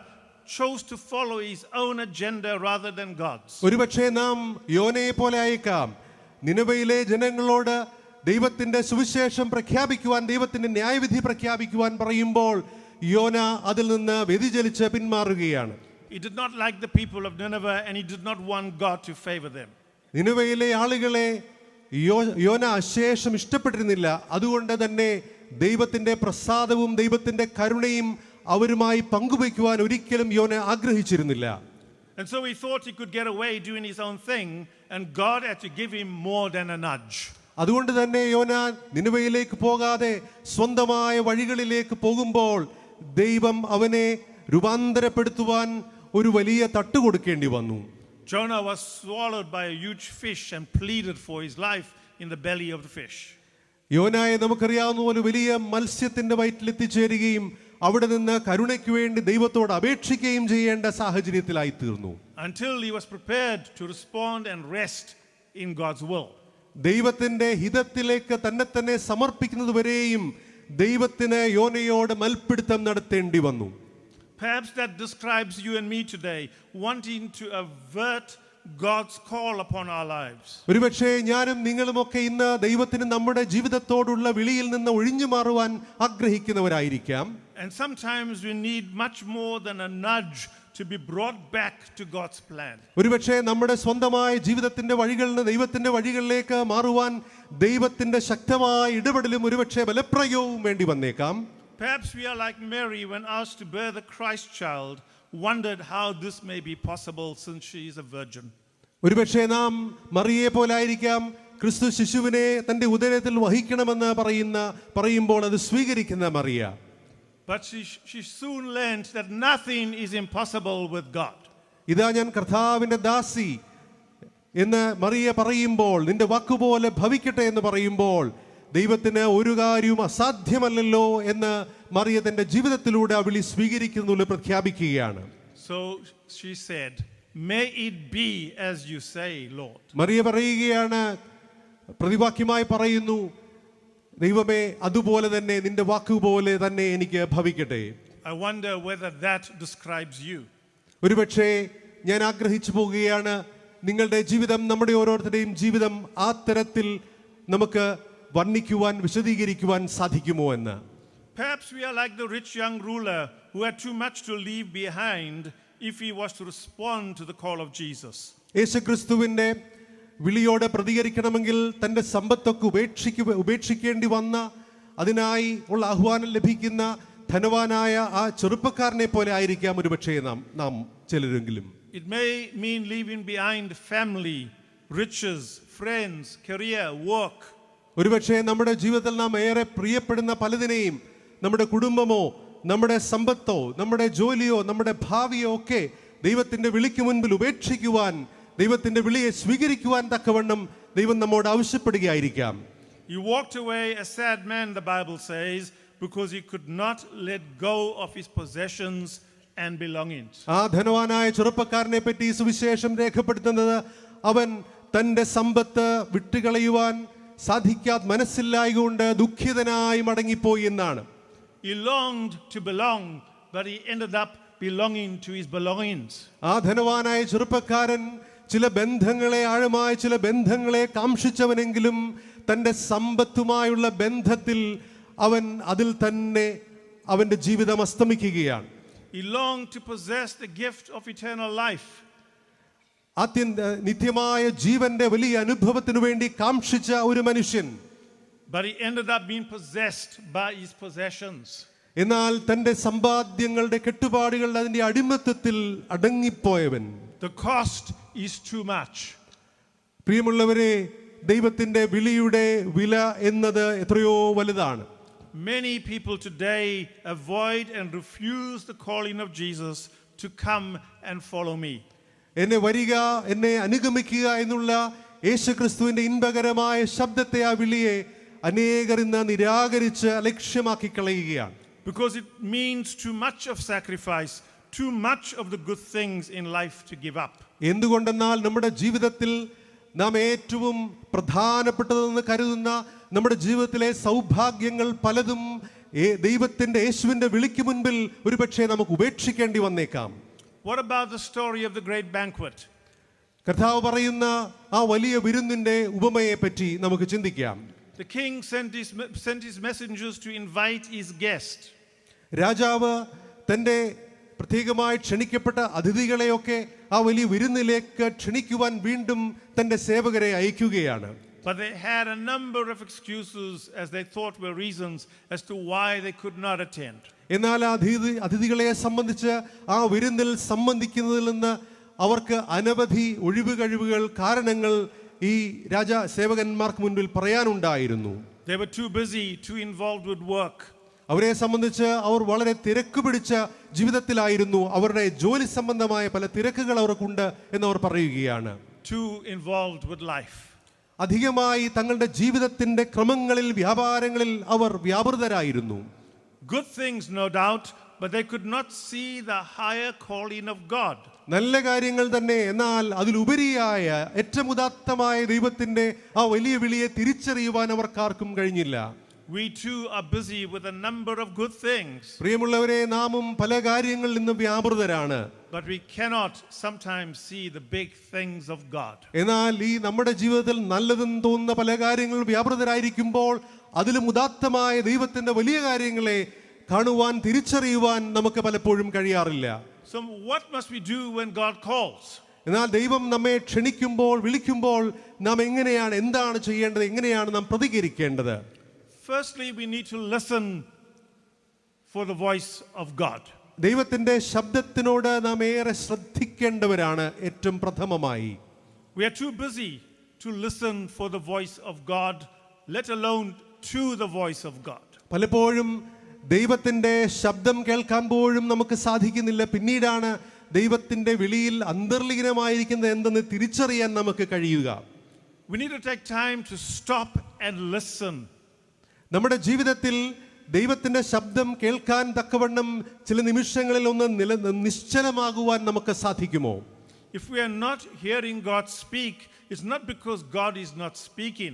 chose to follow his own agenda rather than God's. ഒരുപക്ഷെ നാം യോനയെ പോലെ ആയേക്കാം. നിനവയിലെ ജനങ്ങളോട് ദൈവത്തിന്റെ സുവിശേഷം പ്രഖ്യാപിക്കുവാൻ, ദൈവത്തിന്റെ ന്യായവിധി പ്രഖ്യാപിക്കുവാൻ പറയുമ്പോൾ യോന അതിൽ നിന്ന് വ്യതിചലിച്ച് പിന്മാറുകയാണ്. He did not like the people of Nineveh and he did not want God to favor them. നിനവയിലെ ആളുകളെ യോന അശേഷം ഇഷ്ടപ്പെട്ടിരുന്നില്ല. അതുകൊണ്ട് തന്നെ ദൈവത്തിന്റെ പ്രസാദവും ദൈവത്തിന്റെ കരുണയും അവരുമായി പങ്കുവയ്ക്കുവാൻ ഒരിക്കലും യോന ആഗ്രഹിച്ചിരുന്നില്ല. And so he thought he could get away doing his own thing, and God had to give him more than a nudge. അതുകൊണ്ട് തന്നെ യോന നിനവയിലേക്ക് പോകാതെ സ്വന്തമായ വഴികളിലേക്ക് പോകുമ്പോൾ ദൈവം അവനെ രൂപാന്തരപ്പെടുത്തുവാൻ ഒരു വലിയ തട്ട് കൊടുക്കേണ്ടി വന്നു. Jonah was swallowed by a huge fish and pleaded for his life in the belly of the fish. യോനായെ നമുക്കറിയാവുന്ന ഒരു വലിയ മത്സ്യത്തിന്റെ വയറ്റിലെത്തിച്ചേരുകയും അവിടെ നിന്ന് കരുണയ്ക്ക് വേണ്ടി ദൈവത്തോട് അപേക്ഷിക്കുകയും ചെയ്യേണ്ട സാഹചര്യത്തിലായി തീർന്നു. Until he was prepared to respond and rest in God's will. ദൈവത്തിന്റെ ഹിതത്തിലേക്ക് തന്നെ സമർപ്പിക്കുന്നത് വരെയും ദൈവത്തിന് യോനയോട് മൽപ്പിടുത്തം നടത്തേണ്ടി വന്നു. Perhaps that describes you and me today, wanting to avert God's call upon our lives. ഒരുപക്ഷേ ഞാനും നിങ്ങളുമൊക്കെ ഇന്ന് ദൈവത്തിന് നമ്മുടെ ജീവിതത്തോടുള്ള വിളിയിൽ നിന്ന് ഒഴിഞ്ഞു മാറുവാൻ ആഗ്രഹിക്കുന്നവരായിരിക്കാം. And sometimes we need much more than a nudge to be brought back to God's plan. ഒരുപക്ഷേ നമ്മുടെ സ്വന്തമായ ജീവിതത്തിന്റെ വഴികളിൽ നിന്ന് ദൈവത്തിന്റെ വഴികളിലേക്ക് മാറുവാൻ ദൈവത്തിന്റെ ശക്തമായ ഇടപെടലും ഒരുപക്ഷേ ബലപ്രയോഗവും വേണ്ടി വന്നേക്കാം. Perhaps we are like Mary when asked to bear the Christ child, wondered how this may be possible since she is a virgin. ഒരുപക്ഷെ നാം മറിയെ പോലായിരിക്കാം ക്രിസ്തു ശിശുവിനെ തന്റെ ഉദരത്തിൽ വഹിക്കണമെന്ന് പറയുമ്പോൾ അത് സ്വീകരിക്കുന്ന Mariya. But she soon learned that nothing is impossible with God. ഇതാ ഞാൻ കർത്താവിന്റെ ദാസി എന്ന് മറിയ പറയുമ്പോൾ, നിന്റെ വാക്കുപോലെ ഭവിക്കട്ടെ എന്ന് പറയുമ്പോൾ, ദൈവത്തിന് ഒരു കാര്യവും അസാധ്യമല്ലല്ലോ എന്ന് മറിയ തന്റെ ജീവിതത്തിലൂടെ ആ വിളി സ്വീകരിക്കുന്നുള്ളൂ പ്രഖ്യാപിക്കുകയാണ്. So she said, may it be as you say, Lord. Mariya പറയുകയാണ്, പ്രതിവാക്യമായി പറയുന്നു, ദൈവമേ അതുപോലെ തന്നെ നിന്റെ വാക്കുപോലെ തന്നെ എനിക്ക് ഭവിക്കട്ടെ. I wonder whether that describes you. ഒരുപക്ഷെ ഞാൻ ആഗ്രഹിച്ചു പോവുകയാണ്, നിങ്ങളുടെ ജീവിതം, നമ്മുടെ ഓരോരുത്തരുടെയും ജീവിതം ആ തരത്തിൽ നമുക്ക് വർണ്ണിക്കുവാൻ, വിശദീകരിക്കുവാൻ സാധിക്കുമോ എന്ന്. Perhaps we are like the rich young ruler who had too much to leave behind if he was to respond to the call of Jesus. യേശുക്രിസ്തുവിന്റെ വിളിയോട് പ്രതികരിക്കണമെങ്കിൽ തന്റെ സമ്പത്തൊക്കെ ഉപേക്ഷിക്കേണ്ടി വന്ന, അതിനായി ഉള്ള ആഹ്വാനം ലഭിക്കുന്ന ധനവാനായ ആ ചെറുപ്പക്കാരനെ പോലെ ആയിരിക്കാം ഒരുപക്ഷേ നാം ചിലരെങ്കിലും. It may mean leaving behind family, riches, friends, career, work. ഒരുപക്ഷെ നമ്മുടെ ജീവിതത്തിൽ നാം ഏറെ പ്രിയപ്പെടുന്ന പലതിനെയും, നമ്മുടെ കുടുംബമോ നമ്മുടെ സമ്പത്തോ നമ്മുടെ ജോലിയോ നമ്മുടെ ഭാവിയോ ഒക്കെ ദൈവത്തിന്റെ വിളിക്ക് മുൻപിൽ ഉപേക്ഷിക്കുവാൻ, ദൈവത്തിന്റെ വിളിയെ സ്വീകരിക്കുവാൻ തക്കവണ്ണം ദൈവം നമ്മോട് ആവശ്യപ്പെടുകയായിരിക്കാം. He walked away a sad man, the Bible says, because he could not let go of his possessions and belongings. ആ ധനവാനായ ചെറുപ്പക്കാരനെ പറ്റി സുവിശേഷം രേഖപ്പെടുത്തുന്നത്, അവൻ തന്റെ സമ്പത്ത് വിട്ടുകളയുവാൻ സാധിക്കാത്ത മനസ്സില്ലായകൊണ്ട് ദുഃഖിതനായി മടങ്ങിപ്പോയി എന്നാണ്. He longed to belong, but he ended up belonging to his belongings. ആ ധനവാനായ ചെറുപ്പക്കാരൻ ആഴമായ ചില ബന്ധങ്ങളെ കാംക്ഷിച്ചവനെങ്കിലും തന്റെ സമ്പത്തുമായുള്ള ബന്ധത്തിൽ അതിൽ തന്നെ അവന്റെ ജീവിതം അസ്തമിക്കുകയാണ്. He longed to possess the gift of eternal life. നിത്യമായ ജീവന്റെ വലിയ അനുഭവത്തിനു വേണ്ടി കാംക്ഷിച്ച ഒരു മനുഷ്യൻ, but he ended up being possessed by his possessions. എന്നാൽ തന്റെ സമ്പാദ്യങ്ങളുടെ കെട്ടുപാടുകളുടെ അതിന്റെ അടിമത്തത്തിൽ അടങ്ങിപ്പോയവൻ. The cost is too much. പ്രിയമുള്ളവരെ, ദൈവത്തിന്റെ വിളിയുടെ വില എന്നത് എത്രയോ വലുതാണ്. Many people today avoid and refuse the calling of Jesus to come and follow me. എന്നെ വരിക, എന്നെ അനുഗമിക്കുക എന്നുള്ള യേശുക്രിസ്തുവിന്റെ ഇൻപകരമായ ശബ്ദത്തെ, ആ വിളിയെ അനേകർ ഇന്ന് നിരാകരിച്ച് അലക്ഷ്യമാക്കി കളയുകയാണ്. Because it means too much of sacrifice, too much of the good things in life to give up. എന്തുകൊണ്ടെന്നാൽ നമ്മുടെ ജീവിതത്തിൽ നാം ഏറ്റവും പ്രധാനപ്പെട്ടതെന്ന് കരുതുന്ന നമ്മുടെ ജീവിതത്തിലെ സൗഭാഗ്യങ്ങൾ പലതും ദൈവത്തിന്റെ യേശുവിന്റെ വിളിക്ക് മുൻപിൽ ഒരുപക്ഷെ നമുക്ക് ഉപേക്ഷിക്കേണ്ടി വന്നേക്കാം. What about the story of the great banquet? കർത്താവ് പറയുന്ന ആ വലിയ വിരുന്നിന്റെ ഉപമയെ പറ്റി നമുക്ക് ചിന്തിക്കാം. The king sent his messengers to invite his guest. രാജാവ് തന്റെ പ്രത്യേകമായി ക്ഷണിക്കപ്പെട്ട അതിഥികളെയൊക്കെ ആ വലിയ വിരുന്നിലേക്ക് ക്ഷണിക്കുവാൻ വീണ്ടും തന്റെ സേവകരെ അയക്കുകയാണ്. But they had a number of excuses as they thought were reasons as to why they could not attend. എന്നാൽ അതിഥികളെ സംബന്ധിച്ച് ആ വിരുന്നിൽ സംബന്ധിക്കുന്നതിൽ നിന്ന് അവർക്ക് അനവധി ഒഴിവുകഴിവുകൾ, കാരണങ്ങൾ ഈ സേവകന്മാർക്ക് മുൻപിൽ പറയാനുണ്ടായിരുന്നു. They were too busy, too involved with work. അവരെ സംബന്ധിച്ച് അവർ വളരെ തിരക്ക് പിടിച്ച ജീവിതത്തിലായിരുന്നു. അവരുടെ ജോലി സംബന്ധമായ പല തിരക്കുകൾ അവർക്കുണ്ട് എന്നവർ പറയുകയാണ്. Too involved with life. അധികമായി തങ്ങളുടെ ജീവിതത്തിന്റെ ക്രമങ്ങളിൽ, വ്യാപാരങ്ങളിൽ അവർ വ്യാപൃതരായിരുന്നു. Good things, no doubt, but they could not see the higher calling of God. നല്ല കാര്യങ്ങൾ തന്നെ, എന്നാൽ അതിലുപരിയായ ഏറ്റവും ഉദാത്തമായ ദൈവത്തിന്റെ ആ വലിയ വിളിയെ തിരിച്ചറിയുവാൻ അവർക്കാർക്കും കഴിഞ്ഞില്ല. We too are busy with a number of good things. പ്രിയമുള്ളവരെ, നാമും പല കാര്യങ്ങളിൽ നിന്ന് വ്യാപൃതരാണ്. But we cannot sometimes see the big things of God. എന്നാൽ ഈ നമ്മുടെ ജീവിതത്തിൽ നല്ലതെന്ന് തോന്നുന്ന പല കാര്യങ്ങളും വ്യാപൃതരായിരിക്കുമ്പോൾ അതിലും ഉദാത്തമായ ദൈവത്തിന്റെ വലിയ കാര്യങ്ങളെ കാണുവാൻ, തിരിച്ചറിയുവാൻ നമുക്ക് പലപ്പോഴും കഴിയാറില്ല. So what must we do when God calls? എന്നാൽ ദൈവം നമ്മെ ക്ഷണിക്കുമ്പോൾ, വിളിക്കുമ്പോൾ നാം എന്താണ് ചെയ്യേണ്ടത്, എങ്ങനെയാണ് നാം പ്രതികരിക്കേണ്ടത്? Firstly, we need to listen for the voice of God. ദൈവത്തിന്റെ ശബ്ദത്തിനോട് നാം ഏറെ ശ്രദ്ധിക്കേണ്ടവരാണ് ഏറ്റവും പ്രഥമമായി. We are too busy to listen for the voice of God, let alone to the voice of God. പലപ്പോഴും ദൈവത്തിന്റെ ശബ്ദം കേൾക്കാൻ പോലും നമുക്ക് സാധിക്കുന്നില്ല. പിന്നീടാണ് ദൈവത്തിന്റെ വിളിയിൽ അന്തർലീനമായിരിക്കുന്നത് എന്തെന്ന് തിരിച്ചറിയാൻ നമുക്ക് കഴിയുക. We need to take time to stop and listen. നമ്മുടെ ജീവിതത്തിൽ ദൈവത്തിന്റെ ശബ്ദം കേൾക്കാൻ തക്കവണ്ണം ചില നിമിഷങ്ങളിൽ ഒന്ന് നിശ്ചലമാകുവാൻ നമുക്ക് സാധിക്കുമോ? If we are not hearing God speak, it's not because God is not speaking.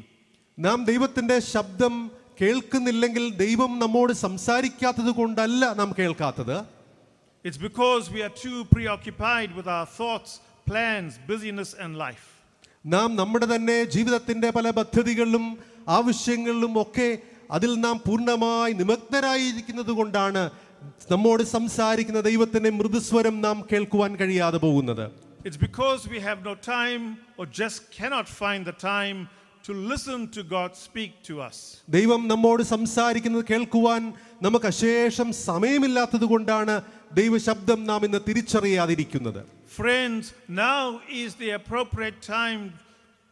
നാം ദൈവത്തിന്റെ ശബ്ദം കേൾക്കുന്നില്ലെങ്കിൽ ദൈവം നമ്മോട് സംസാരിക്കാത്തത് കൊണ്ടല്ല നാം കേൾക്കാത്തത്. It's because we are too preoccupied with our thoughts, plans, busyness and life. നാം നമ്മുടെ തന്നെ ജീവിതത്തിന്റെ പല പദ്ധതികളിലും ആവശ്യങ്ങളിലും ഒക്കെ അതിൽ നാം പൂർണ്ണമായി നിമഗ്നരായിരിക്കുന്നത് കൊണ്ടാണ് നമ്മോട് സംസാരിക്കുന്ന ദൈവത്തിന്റെ മൃദുസ്വരം നാം കേൾക്കുവാൻ കഴിയാതെ പോകുന്നത്. It's because we have no time or just cannot find the time to listen to God speak to us. ദൈവം നമ്മോട് സംസാരിക്കുന്നത് കേൾക്കുവാൻ നമുക്ക് അശേഷം സമയമില്ലാത്തത് കൊണ്ടാണ് ദൈവശബ്ദം നാം ഇന്ന് തിരിച്ചറിയാതിരിക്കുന്നത്. Friends, now is the appropriate time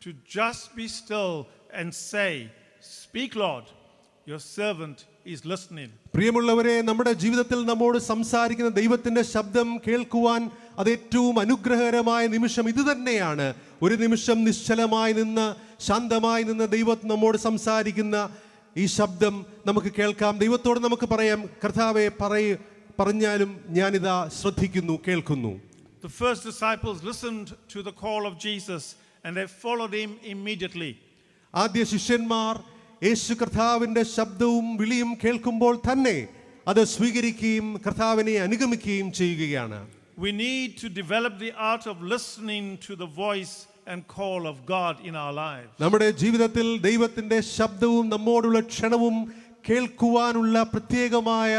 to just be still and say, "Speak, Lord, your servant is listening." പ്രിയമുള്ളവരെ, നമ്മുടെ ജീവിതത്തിൽ നമ്മോട് സംസാരിക്കുന്ന ദൈവത്തിന്റെ ശബ്ദം കേൾക്കുവാൻ അത് ഏറ്റവും അനുഗ്രഹകരമായ നിമിഷം ഇത് തന്നെയാണ്. ഒരു നിമിഷം നിശ്ചലമായി നിന്ന് ശാന്തമായി നിന്ന് ദൈവം നമ്മോട് സംസാരിക്കുന്ന ഈ ശബ്ദം നമുക്ക് കേൾക്കാം. ദൈവത്തോട് നമുക്ക് പറയാം, കർത്താവേ പറഞ്ഞാലും ഞാനിതാ ശ്രദ്ധിക്കുന്നു, കേൾക്കുന്നു. The first disciples listened to the call of Jesus and they followed him immediately. ആദ്യ ശിഷ്യന്മാർ യേശു കർത്താവിന്റെ ശബ്ദവും വിളിയും കേൾക്കുമ്പോൾ തന്നെ അത് സ്വീകരിക്കുകയും കർത്താവിനെ അനുഗമിക്കുകയും ചെയ്യുകയാണ്. We need to develop the art of listening to the voice and call of God in our lives. നമ്മുടെ ജീവിതത്തിൽ ദൈവത്തിന്റെ ശബ്ദവും നമ്മോടുള്ള ക്ഷണവും കേൾക്കുവാനുള്ള പ്രത്യേകമായ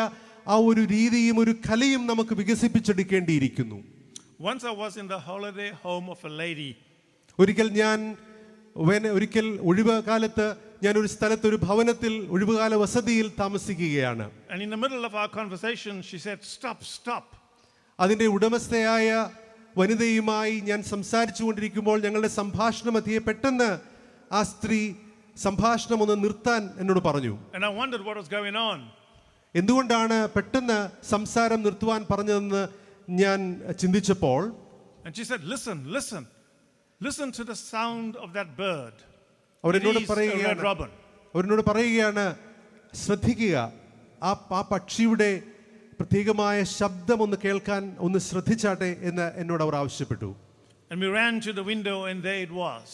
ആ ഒരു രീതിയും ഒരു കലയും നമുക്ക് വികസിപ്പിച്ചെടുക്കേണ്ടിയിരിക്കുന്നു. Once I was in the holiday home of a lady. ഒരിക്കൽ ഒഴിവ് കാലത്ത് ഞാൻ ഒരു സ്ഥലത്ത് ഒരു ഭവനത്തിൽ ഒഴിവുകാല വസതിയിൽ താമസിക്കുകയാണ്. And in the middle of our conversation she said, "Stop." അതിന്റെ ഉടമസ്ഥയായ വനിതയുമായി ഞാൻ സംസാരിച്ചു കൊണ്ടിരിക്കുമ്പോൾ ഞങ്ങളുടെ സംഭാഷണ മധ്യേ പെട്ടെന്ന് ആ സ്ത്രീ സംഭാഷണം ഒന്ന് നിർത്താൻ എന്നോട് പറഞ്ഞു. And I wondered what was going on. എന്തുകൊണ്ടാണ് പെട്ടെന്ന് സംസാരം നിർത്തുവാൻ പറഞ്ഞതെന്ന് ഞാൻ ചിന്തിച്ചപ്പോൾ And she said, listen to the sound of that bird. അവരെന്നോട് It is a red robin. പറയുകയാണ്, ശ്രദ്ധിക്കുക, ആ പക്ഷിയുടെ പ്രത്യേകമായ ശബ്ദം ഒന്ന് കേൾക്കാൻ ഒന്ന് ശ്രദ്ധിച്ചാട്ടെ എന്ന് എന്നോട് അവർ ആവശ്യപ്പെട്ടു. And we ran to the window and there it was.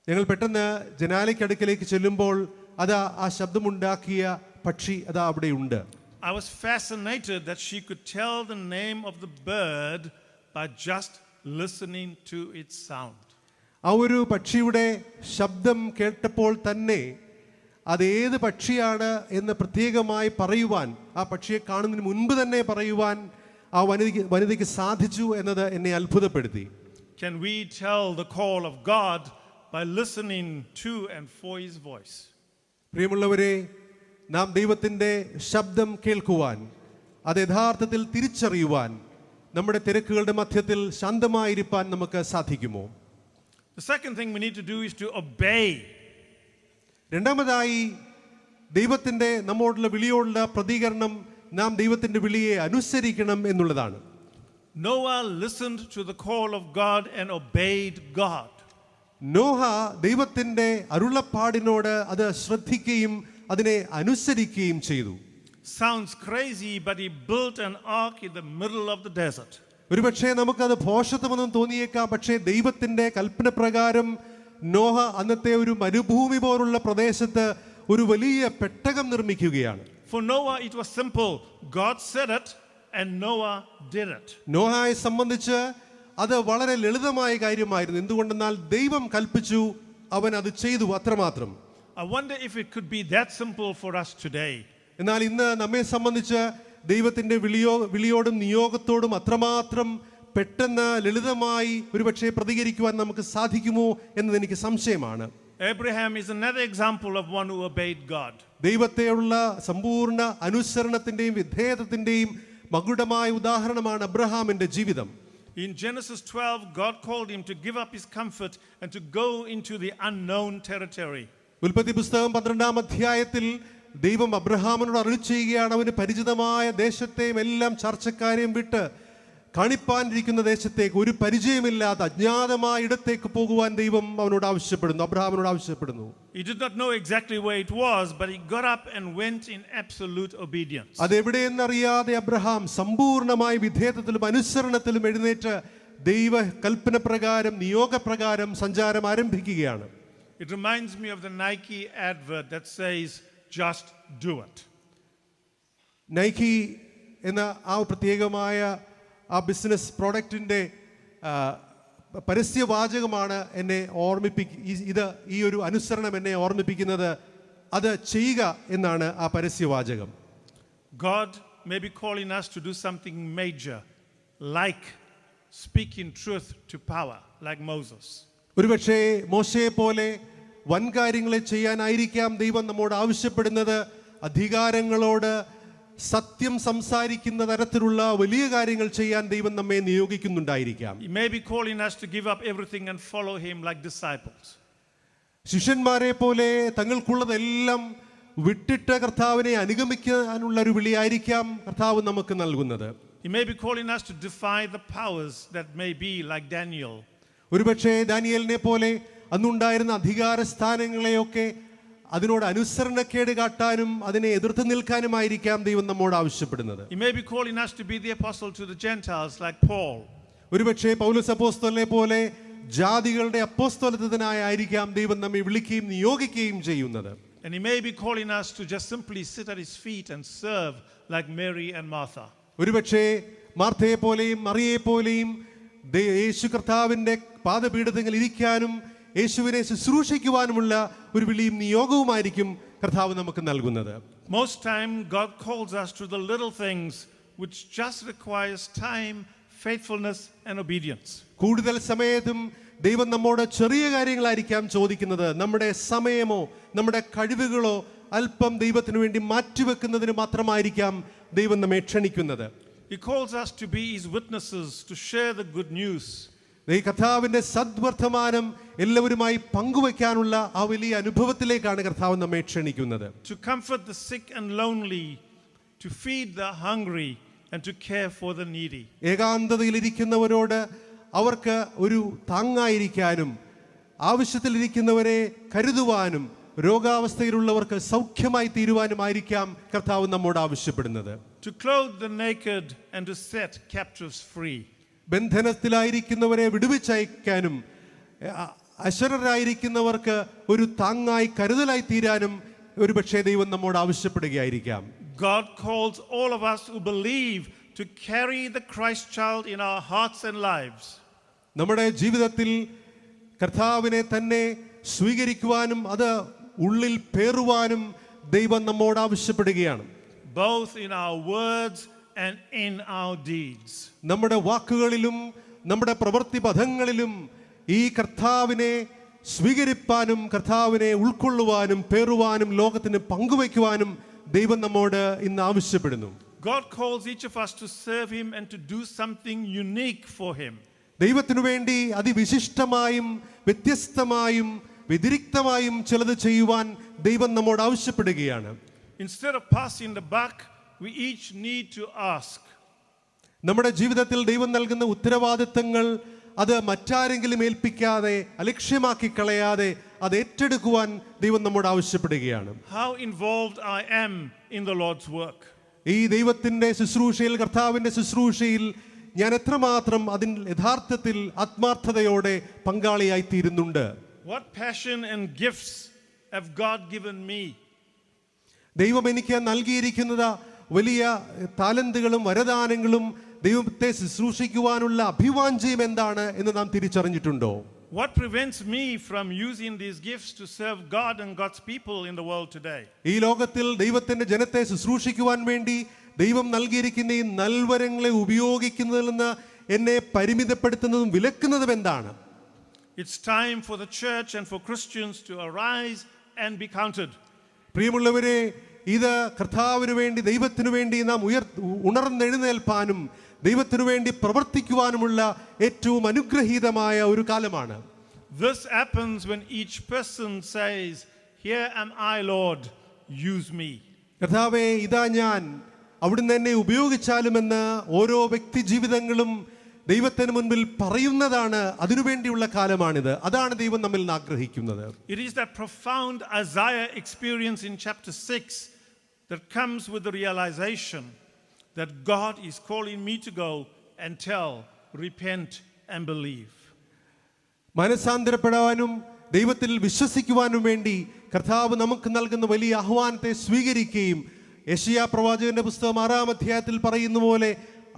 ഞങ്ങൾ പെട്ടെന്ന് ജനാലയ്ക്കടുക്കലേക്ക് ചെല്ലുമ്പോൾ അതാ ആ ശബ്ദമുണ്ടാക്കിയ പക്ഷി അതാ അവിടെയുണ്ട്. I was fascinated that she could tell the name of the bird by just listening to its sound. ആ ഒരു പക്ഷിയുടെ ശബ്ദം കേട്ടപ്പോൾ തന്നെ അതേത് പക്ഷിയാണ് എന്ന് പ്രത്യേകമായി പറയുവാൻ, ആ പക്ഷിയെ കാണുന്നതിന് മുൻപ് തന്നെ പറയുവാൻ ആ വനിതയ്ക്ക് സാധിച്ചു എന്നത് എന്നെ അത്ഭുതപ്പെടുത്തി. Can we tell the call of God by listening to and for his voice? പ്രിയമുള്ളവരെ, നാം ദൈവത്തിന്റെ ശബ്ദം കേൾക്കുവാൻ, അത് യഥാർത്ഥത്തിൽ തിരിച്ചറിയുവാൻ, നമ്മുടെ തിരക്കുകളുടെ മധ്യത്തിൽ ശാന്തമായിരിക്കാൻ നമുക്ക് സാധിക്കുമോ? The second thing we need to do is to obey. രണ്ടാമതായി ദൈവത്തിന്റെ നമ്മോടുള്ള വിളിയോടുള്ള പ്രതികരണം, നാം ദൈവത്തിന്റെ വിളിയെ അനുസരിക്കണം എന്നുള്ളതാണ്. Noah listened to the call of God and obeyed God. Noah ദൈവത്തിന്റെ അരുളപ്പാടിനോട് അത് ശ്രദ്ധിക്കുകയും അതിനെ അനുസരിക്കുകയും ചെയ്തു. Sounds crazy, but he built an ark in the middle of the desert. ഒരുപക്ഷെ നമുക്കത് ഭോഷത്വമൊന്നും തോന്നിയേക്കാം. പക്ഷേ ദൈവത്തിന്റെ കൽപ്പന പ്രകാരം നോഹ അന്നത്തെ ഒരു മരുഭൂമി പോലുള്ള പ്രദേശത്ത് ഒരു വലിയ പെട്ടകം നിർമ്മിക്കുകയാണ്. For Noah it was simple. God said it and Noah did it. നോഹയെ സംബന്ധിച്ച് അത് വളരെ ലളിതമായ കാര്യമായിരുന്നു. എന്തുകൊണ്ടെന്നാൽ ദൈവം കൽപ്പിച്ചു, അവൻ അത് ചെയ്തു, അത്രമാത്രം. I wonder if it could be that simple for us today. എന്നാൽ ഇന്ന് നമ്മെ സംബന്ധിച്ച് ദൈവത്തിന്റെ വിളിയോടും നിയോഗത്തോടും അത്രമാത്രം പെട്ടെന്ന് ലളിതമായി ഒരുപക്ഷെ പ്രതികരിക്കുവാൻ നമുക്ക് സാധിക്കുമോ എന്നത് എനിക്ക് സംശയമാണ്. Abraham is another example of one who obeyed God. ദൈവത്തെയുള്ള സമ്പൂർണ്ണ അനുസരണത്തിന്റെയും വിധേയത്വത്തിന്റെയും മകുടമായ ഉദാഹരണമാണ് അബ്രഹാമിന്റെ ജീവിതം. In Genesis 12, God called him to give up his comfort and to go into the unknown territory. ഉൽപ്പത്തി പുസ്തകം 12-ാം അധ്യായത്തിൽ ദൈവം അബ്രഹാമിനോട് അരുളിച്ചെയ്യുകയാണ്, അവന് പരിചിതമായ ദേശത്തെയും എല്ലാം ചർച്ചക്കാരെയും വിട്ട് കാണിപ്പാനിരിക്കുന്ന ദേശത്തേക്ക്, ഒരു പരിചയമില്ലാത്ത അജ്ഞാതമായ ഇടത്തേക്ക് പോകുവാൻ ദൈവം അവനോട് ആവശ്യപ്പെടുന്നു, അബ്രഹാമിനോട് ആവശ്യപ്പെടുന്നു. He did not know exactly where it was, but he got up and went in absolute obedience. അതെവിടെയെന്നറിയാതെ അബ്രഹാം സമ്പൂർണ്ണമായ വിധേയത്വത്തിലും അനുസരണത്തിലും എഴുന്നേറ്റ് ദൈവ കൽപ്പന പ്രകാരം നിയോഗപ്രകാരം സഞ്ചാരം ആരംഭിക്കുകയാണ്. It reminds me of the Nike advert that says, "Just do it." Nike എന്ന ആ പ്രത്യേകമായ ആ ബിസിനസ് പ്രോഡക്റ്റിൻ്റെ പരസ്യവാചകമാണ് എന്നെ ഈ ഒരു അനുസരണം എന്നെ ഓർമ്മിപ്പിക്കുന്നത്. അത് ചെയ്യുക എന്നാണ് ആ പരസ്യവാചകം. God may be calling us to do something major, like speaking truth to power, like Moses. ഒരുപക്ഷേ മോശയെ പോലെ വൻകാര്യങ്ങളെ ചെയ്യാനായിരിക്കാം ദൈവം നമ്മോട് ആവശ്യപ്പെടുന്നത്. അധികാരങ്ങളോട് സത്യം സംസാരിക്കുന്ന തരത്തിലുള്ള വലിയ കാര്യങ്ങൾ ചെയ്യാൻ ദൈവം നമ്മെ നിയോഗിക്കുന്നുണ്ടായിരിക്കാം. He may be calling us to give up everything and follow him like disciples. ശിഷ്യന്മാരെ പോലെ തങ്ങൾക്കുള്ളതെല്ലാം വിട്ടിട്ട് കർത്താവിനെ അനുഗമിക്കാനുള്ള ഒരു വിളിയായിരിക്കാം കർത്താവ് നമുക്ക് നൽകുന്നത്. He may be calling us to defy the powers that may be like Daniel. ഒരുപക്ഷേ ദാനിയേലിനെ പോലെ അന്നുണ്ടായിരുന്ന അധികാര സ്ഥാനങ്ങളെയൊക്കെ അതിനോട് അനുസരണക്കേട് കാട്ടാനും അതിനെ എതിർത്ത് നിൽക്കാനുമായിരിക്കാം ദൈവം നമ്മോട് ആവശ്യപ്പെടുന്നത്. He may be calling us to be the apostle to the Gentiles like Paul. ഒരുപക്ഷേ പൗലോസ് അപ്പോസ്തലനെ പോലെ ജാതികളുടെ അപ്പോസ്തലത്വത്തിനായിരിക്കാം ദൈവം നമ്മെ വിളിക്കുകയും നിയോഗിക്കുകയും ചെയ്യുന്നത്. And he may be calling us to just simply sit at his feet and serve like Mary and Martha. ഒരുപക്ഷേ മാർത്തയെ പോലെയും മറിയയെ പോലെയും യേശു കർത്താവിന്റെ പാദപീഠത്തിൽ ഇരിക്കാനും യേശുവിനെ ശുശ്രൂഷിക്കുവാനുമുള്ള ഒരു വിളിയും നിയോഗവുമായിരിക്കും കർത്താവ് നമുക്ക് നൽകുന്നത്. Most time God calls us to the little things which just requires time, faithfulness and obedience. കൂടുതൽ സമയത്തും ദൈവം നമ്മോട് ചെറിയ കാര്യങ്ങളായിരിക്കാം ചോദിക്കുന്നത്. നമ്മുടെ സമയമോ നമ്മുടെ കഴിവുകളോ അല്പം ദൈവത്തിന് വേണ്ടി മാറ്റിവെക്കുന്നതിന് മാത്രമായിരിക്കാം ദൈവം നമ്മെ ക്ഷണിക്കുന്നത്. He calls us to be his witnesses, to share the good news. ഈ കർത്താവിന്റെ സദ്വർത്തമാനം എല്ലാവരുമായി പങ്കുവെക്കാനുള്ള ആ വലിയ അനുഭവത്തിലേക്കാണ് കർത്താവ് നമ്മെ ക്ഷണിക്കുന്നത്. To comfort the sick and lonely, to feed the hungry and to care for the needy. ഏകാന്തതയിലിരിക്കുന്നവരോട് അവർക്ക് ഒരു താങ്ങായിരിക്കാനും ആവശ്യത്തിലിരിക്കുന്നവരെ കരുതുവാനും രോഗാവസ്ഥയിലുള്ളവർക്ക് സൗഖ്യമായി തീരുവാനുമായിരിക്കാം കർത്താവ് നമ്മോട് ആവശ്യപ്പെടുന്നത്. To clothe the naked and to set captives free. ബന്ധനത്തിലായിരിക്കുന്നവരെ വിടുവിച്ചയക്കാനും അശരണരായിരിക്കുന്നവർക്ക് ഒരു താങ്ങായി കരുതലായി തീരാനും ഒരുപക്ഷേ ദൈവം നമ്മോട് ആവശ്യപ്പെടുകയായിരിക്കാം. God calls all of us who believe to carry the Christ child in our hearts and lives. നമ്മുടെ ജീവിതത്തിൽ കർത്താവിനെ തന്നെ സ്വീകരിക്കുവാനും അത് ഉള്ളിൽ പേറുവാനും ദൈവം നമ്മോട് ആവശ്യപ്പെടുകയാണ്. Both in our words and in our deeds. നമ്മുടെ വാക്കുകളിലും നമ്മുടെ പ്രവൃത്തി പദങ്ങളിലും ഈ കർത്താവിനെ സ്വീകരിപ്പാനും കർത്താവിനെ ഉൾക്കൊള്ളുവാനും പേറുവാനും ലോകത്തിന് പങ്കുവയ്ക്കുവാനും ദൈവം നമ്മോട് ഇന്ന് ആവശ്യപ്പെടുന്നു. God calls each of us to serve him and to do something unique for him. ദൈവത്തിനു വേണ്ടി അതിവിശിഷ്ടമായും വ്യത്യസ്തമായും വ്യതിരിക്തമായും ചിലത് ചെയ്യുവാൻ ദൈവം നമ്മോട് ആവശ്യപ്പെടുകയാണ്. Instead of passing the buck, we each need to ask. നമ്മുടെ ജീവിതത്തിൽ ദൈവം നൽകുന്ന ഉത്തരവാദിത്തങ്ങൾ അത് മറ്റാരെങ്കിലും ഏൽപ്പിക്കാതെ അലക്ഷ്യമാക്കി കളയാതെ അത് ഏറ്റെടുക്കുവാൻ ദൈവം നമ്മോട് ആവശ്യപ്പെടുകയാണ്. How involved I am in the Lord's work. ഈ ദൈവത്തിന്റെ ശുശ്രൂഷയിൽ കർത്താവിന്റെ ശുശ്രൂഷയിൽ ഞാൻ എത്രമാത്രം അതിൽ യഥാർത്ഥത്തിൽ ആത്മാർത്ഥതയോടെ പങ്കാളിയായി തീരുന്നുണ്ട്. What passion and gifts have God given me? ദൈവം എനിക്ക് നൽകിയിരിക്കുന്നത് വലിയ താലന്തുകളും വരദാനങ്ങളും ദൈവത്തെ ശുശ്രൂഷിക്കുവാനുള്ള അഭിവാഞ്ചയും എന്താണ് എന്ന് നാം തിരിച്ചറിഞ്ഞിട്ടുണ്ടോ? What prevents me from using these gifts to serve God and God's people in the world today? ഈ ലോകത്തിൽ ദൈവത്തിന്റെ ജനത്തെ ശുശ്രൂഷിക്കുവാൻ വേണ്ടി ദൈവം നൽകിയിരിക്കുന്ന ഈ നൽവരങ്ങളെ ഉപയോഗിക്കുന്നതിൽ നിന്ന് എന്നെ പരിമിതപ്പെടുത്തുന്നതും വിലക്കുന്നതും എന്താണ്? It's time for the church and for Christians to arise and be counted. പ്രിയമുള്ളവരെ, ഇത് കർത്താവിന് വേണ്ടി, ദൈവത്തിനു വേണ്ടി നാം ഉണർന്നെഴുന്നേൽപ്പാനും ദൈവത്തിനു വേണ്ടി പ്രവർത്തിക്കുവാനുമുള്ള ഏറ്റവും അനുഗ്രഹീതമായ ഒരു കാലമാണ്. This happens when each person says, "Here am I, Lord, use me." കർത്താവേ, ഇതാ ഞാൻ, അവിടുന്ന് എന്നെ ഉപയോഗിച്ചാലുമെന്ന് ഓരോ വ്യക്തി ജീവിതങ്ങളും ദൈവത്തിന് മുൻപിൽ പറയുന്നതാണ്. അതിനുവേണ്ടിയുള്ള കാലമാണിത്. അതാണ് ദൈവം നമ്മിൽ നിന്ന് ആഗ്രഹിക്കുന്നത്. It is that profound Isaiah experience in chapter 6 that comes with the realization that God is calling me to go and tell, repent and believe. മനസാന്തരപ്പെടാനും ദൈവത്തിൽ വിശ്വസിക്കുവാനും വേണ്ടി കർത്താവ് നമുക്ക് നൽകുന്ന വലിയ ആഹ്വാനത്തെ സ്വീകരിക്കുകയും യെശയ്യാ പ്രവാചകന്റെ പുസ്തകം 6-ാം അധ്യായത്തിൽ പറയുന്ന പോലെ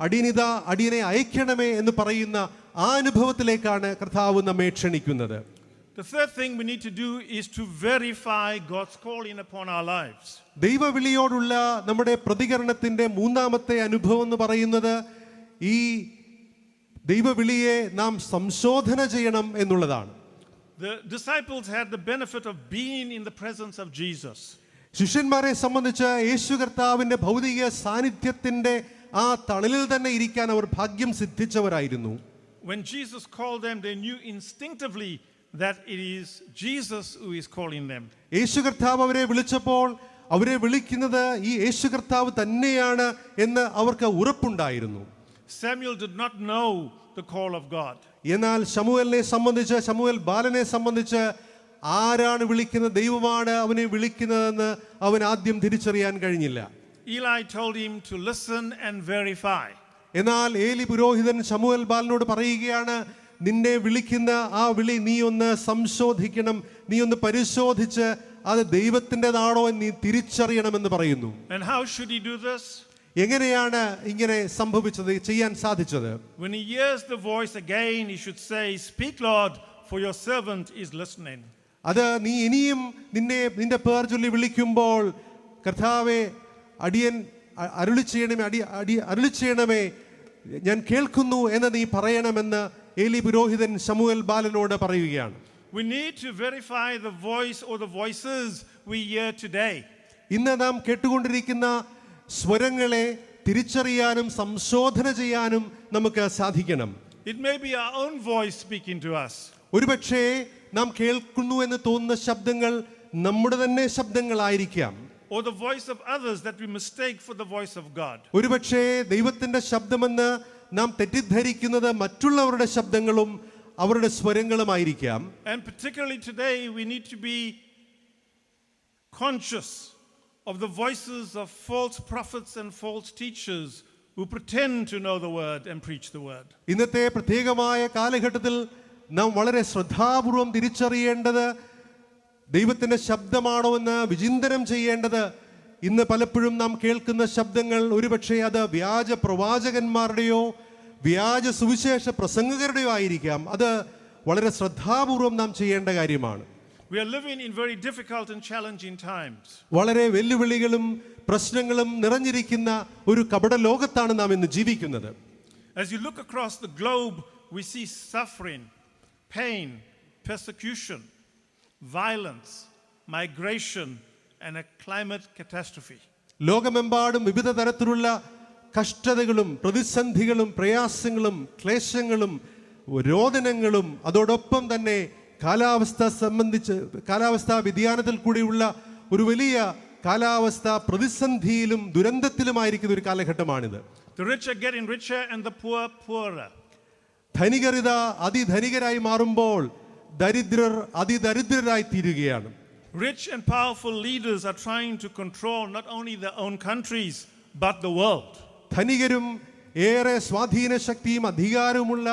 അടിയനിതാ, അടിയനെ അയക്കണമേ എന്ന് പറയുന്ന ആ അനുഭവത്തിലേക്കാണ് കർത്താവ് നമ്മെ ക്ഷണിക്കുന്നത്. The third thing we need to do is to verify God's calling upon our lives. ദൈവവിളിയോടുള്ള നമ്മുടെ പ്രതികരണത്തിന്റെ മൂന്നാമത്തെ അനുഭവം എന്ന് പറയുന്നത് ഈ ദൈവവിളിയെ നാം സംശോധന ചെയ്യണം എന്നുള്ളതാണ്. The disciples had the benefit of being in the presence of Jesus. ശിഷ്യന്മാരെ സംബന്ധിച്ച് യേശു കർത്താവിന്റെ ഭൗതിക സാന്നിധ്യത്തിന്റെ ആ തണലിൽ തന്നെ ഇരിക്കാൻ അവർ ഭാഗ്യം സിദ്ധിച്ചവരായിരുന്നു. When Jesus called them, they knew instinctively that it is Jesus who is calling them. യേശു കർത്താവ് അവരെ വിളിച്ചപ്പോൾ അവരെ വിളിക്കുന്നത് ഈ യേശു കർത്താവ് തന്നെയാണ് എന്ന് അവർക്ക് ഉറപ്പുണ്ടായിരുന്നു. Samuel did not know the call of God. എന്നാൽ ശമൂവേൽ ബാലനെ സംബന്ധിച്ച് ആരാണ് വിളിക്കുന്നത്, ദൈവമാണ് അവനെ വിളിക്കുന്നതെന്ന് അവൻ ആദ്യം തിരിച്ചറിയാൻ കഴിഞ്ഞില്ല. Eli told him to listen and verify. എന്നാൽ ഏലി പുരോഹിതൻ ശമൂവേൽ ബാലനോട് പറയുകയാണ്, നിന്നെ വിളിക്കുന്ന ആ വിളി നീ ഒന്ന് സംശോധിക്കണം, നീ ഒന്ന് പരിശോധിച്ച് അത് ദൈവത്തിൻ്റെതാണോ എന്ന് നീ തിരിച്ചറിയണമെന്ന് പറയുന്നു. And how should he do this? എങ്ങനെയാണ് ഇങ്ങനെ സംഭവിച്ചത്, ചെയ്യാൻ സാധിച്ചത്? When he hears the voice again, he should say, "Speak, Lord, for your servant is listening." അത് നീ ഇനിയും നിന്റെ പേർ ചൊല്ലി വിളിക്കുമ്പോൾ, കർത്താവേ, അടിയൻ അരുളി ചെയ്യണമേ, ഞാൻ കേൾക്കുന്നു എന്ന് നീ പറയണമെന്ന് ഏലി പുരോഹിതൻ ശമൂവേൽ ബാലനോട് പറയുകയാണ്. We need to verify the voice or the voices we hear today. ഇന്ന് നാം കേട്ടുകൊണ്ടിരിക്കുന്ന സ്വരങ്ങളെ തിരിച്ചറിയാനും സംശോധന ചെയ്യാനും നമുക്ക് സാധിക്കണം. It may be our own voice speaking to us. ഒരുപക്ഷേ നാം കേൾക്കുന്നു എന്ന് തോന്നുന്ന ശബ്ദങ്ങൾ നമ്മുടെ തന്നെ ശബ്ദങ്ങളായിരിക്കാം. Or the voice of others that we mistake for the voice of God. ഒരുപക്ഷേ ദൈവത്തിന്റെ ശബ്ദമെന്ന് നാം തെറ്റിദ്ധരിക്കുന്നത് മറ്റുള്ളവരുടെ ശബ്ദങ്ങളും അവരുടെ സ്വരങ്ങളുമായിരിക്കാം. And particularly today, we need to be conscious of the voices of false prophets and false teachers who pretend to know the word and preach the word. ഇന്നത്തെ പ്രത്യേകമായ കാലഘട്ടത്തിൽ നാം വളരെ ശ്രദ്ധാപൂർവം തിരിച്ചറിയേണ്ടത് ദൈവത്തിന്റെ ശബ്ദമാണോ എന്ന് വിചിന്തനം ചെയ്യേണ്ടത്. ഇന്ന് പലപ്പോഴും നാം കേൾക്കുന്ന ശബ്ദങ്ങൾ ഒരുപക്ഷെ അത് വ്യാജ പ്രവാചകന്മാരുടെയോ വ്യാജ സുവിശേഷ പ്രസംഗകരുടെയോ ആയിരിക്കാം. അത് വളരെ ശ്രദ്ധാപൂർവം നാം ചെയ്യേണ്ട കാര്യമാണ്. We are living in very difficult and challenging times. വളരെ വെല്ലുവിളികളും പ്രശ്നങ്ങളും നിറഞ്ഞിരിക്കുന്ന ഒരു കപട ലോകത്താണ് നാം ഇന്ന് ജീവിക്കുന്നത്. As you look across the globe, we see suffering, pain, persecution, violence, migration, and a climate catastrophe. ലോകമെമ്പാടും വിവിധ തരത്തിലുള്ള കഷ്ടതകളും പ്രതിസന്ധികളും പ്രയാസങ്ങളും ക്ലേശങ്ങളും രോദനങ്ങളും അതോടൊപ്പം തന്നെ കാലാവസ്ഥാ വ്യതിയാനത്തിൽ കൂടിയുള്ള ഒരു വലിയ കാലാവസ്ഥ പ്രതിസന്ധിയിലും ദുരന്തത്തിലുമായിരിക്കുന്ന ഒരു കാലഘട്ടമാണിത്. The rich are getting richer and the poor poorer. ധനികരിത അതിധനികരായി മാറുമ്പോൾ ദരിദ്രർ അതിദരിദ്രരായി തീരുകയാണ്. Rich and powerful leaders are trying to control not only their own countries but the world. ധനികരും ഏറെ സ്വാധീന ശക്തിയും അധികാരവുമുള്ള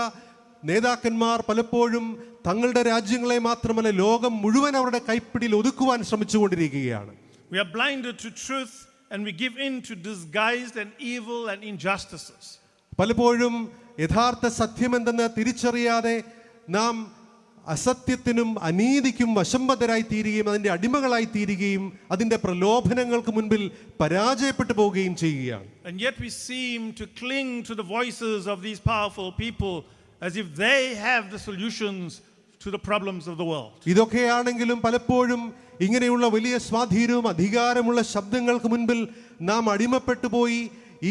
നേതാക്കന്മാർ പലപ്പോഴും തങ്ങളുടെ രാജ്യങ്ങളെ മാത്രമല്ല ലോകം മുഴുവൻ അവരുടെ കൈപ്പിടിയിൽ ഒതുക്കുവാൻ ശ്രമിച്ചുകൊണ്ടിരിക്കുകയാണ്. We are blinded to truth and we give in to disguised and evil and injustices. പലപ്പോഴും യഥാർത്ഥ സത്യമെന്തെന്ന് തിരിച്ചറിയാതെ നാം അസത്യത്തിനും അനീതിക്കും വശംവദരായി തീരുകയും അതിൻ്റെ അടിമകളായി തീരുകയും അതിൻ്റെ പ്രലോഭനങ്ങൾക്ക് മുൻപിൽ പരാജയപ്പെട്ടു പോവുകയും ചെയ്യുകയാണ്. And yet we seem to cling to the voices of these powerful people as if they have the solutions to the problems of the world. ഇതൊക്കെയാണെങ്കിലും പലപ്പോഴും ഇങ്ങനെയുള്ള വലിയ സ്വാധീനവും അധികാരമുള്ള ശബ്ദങ്ങൾക്ക് മുൻപിൽ നാം അടിമപ്പെട്ടു പോയി.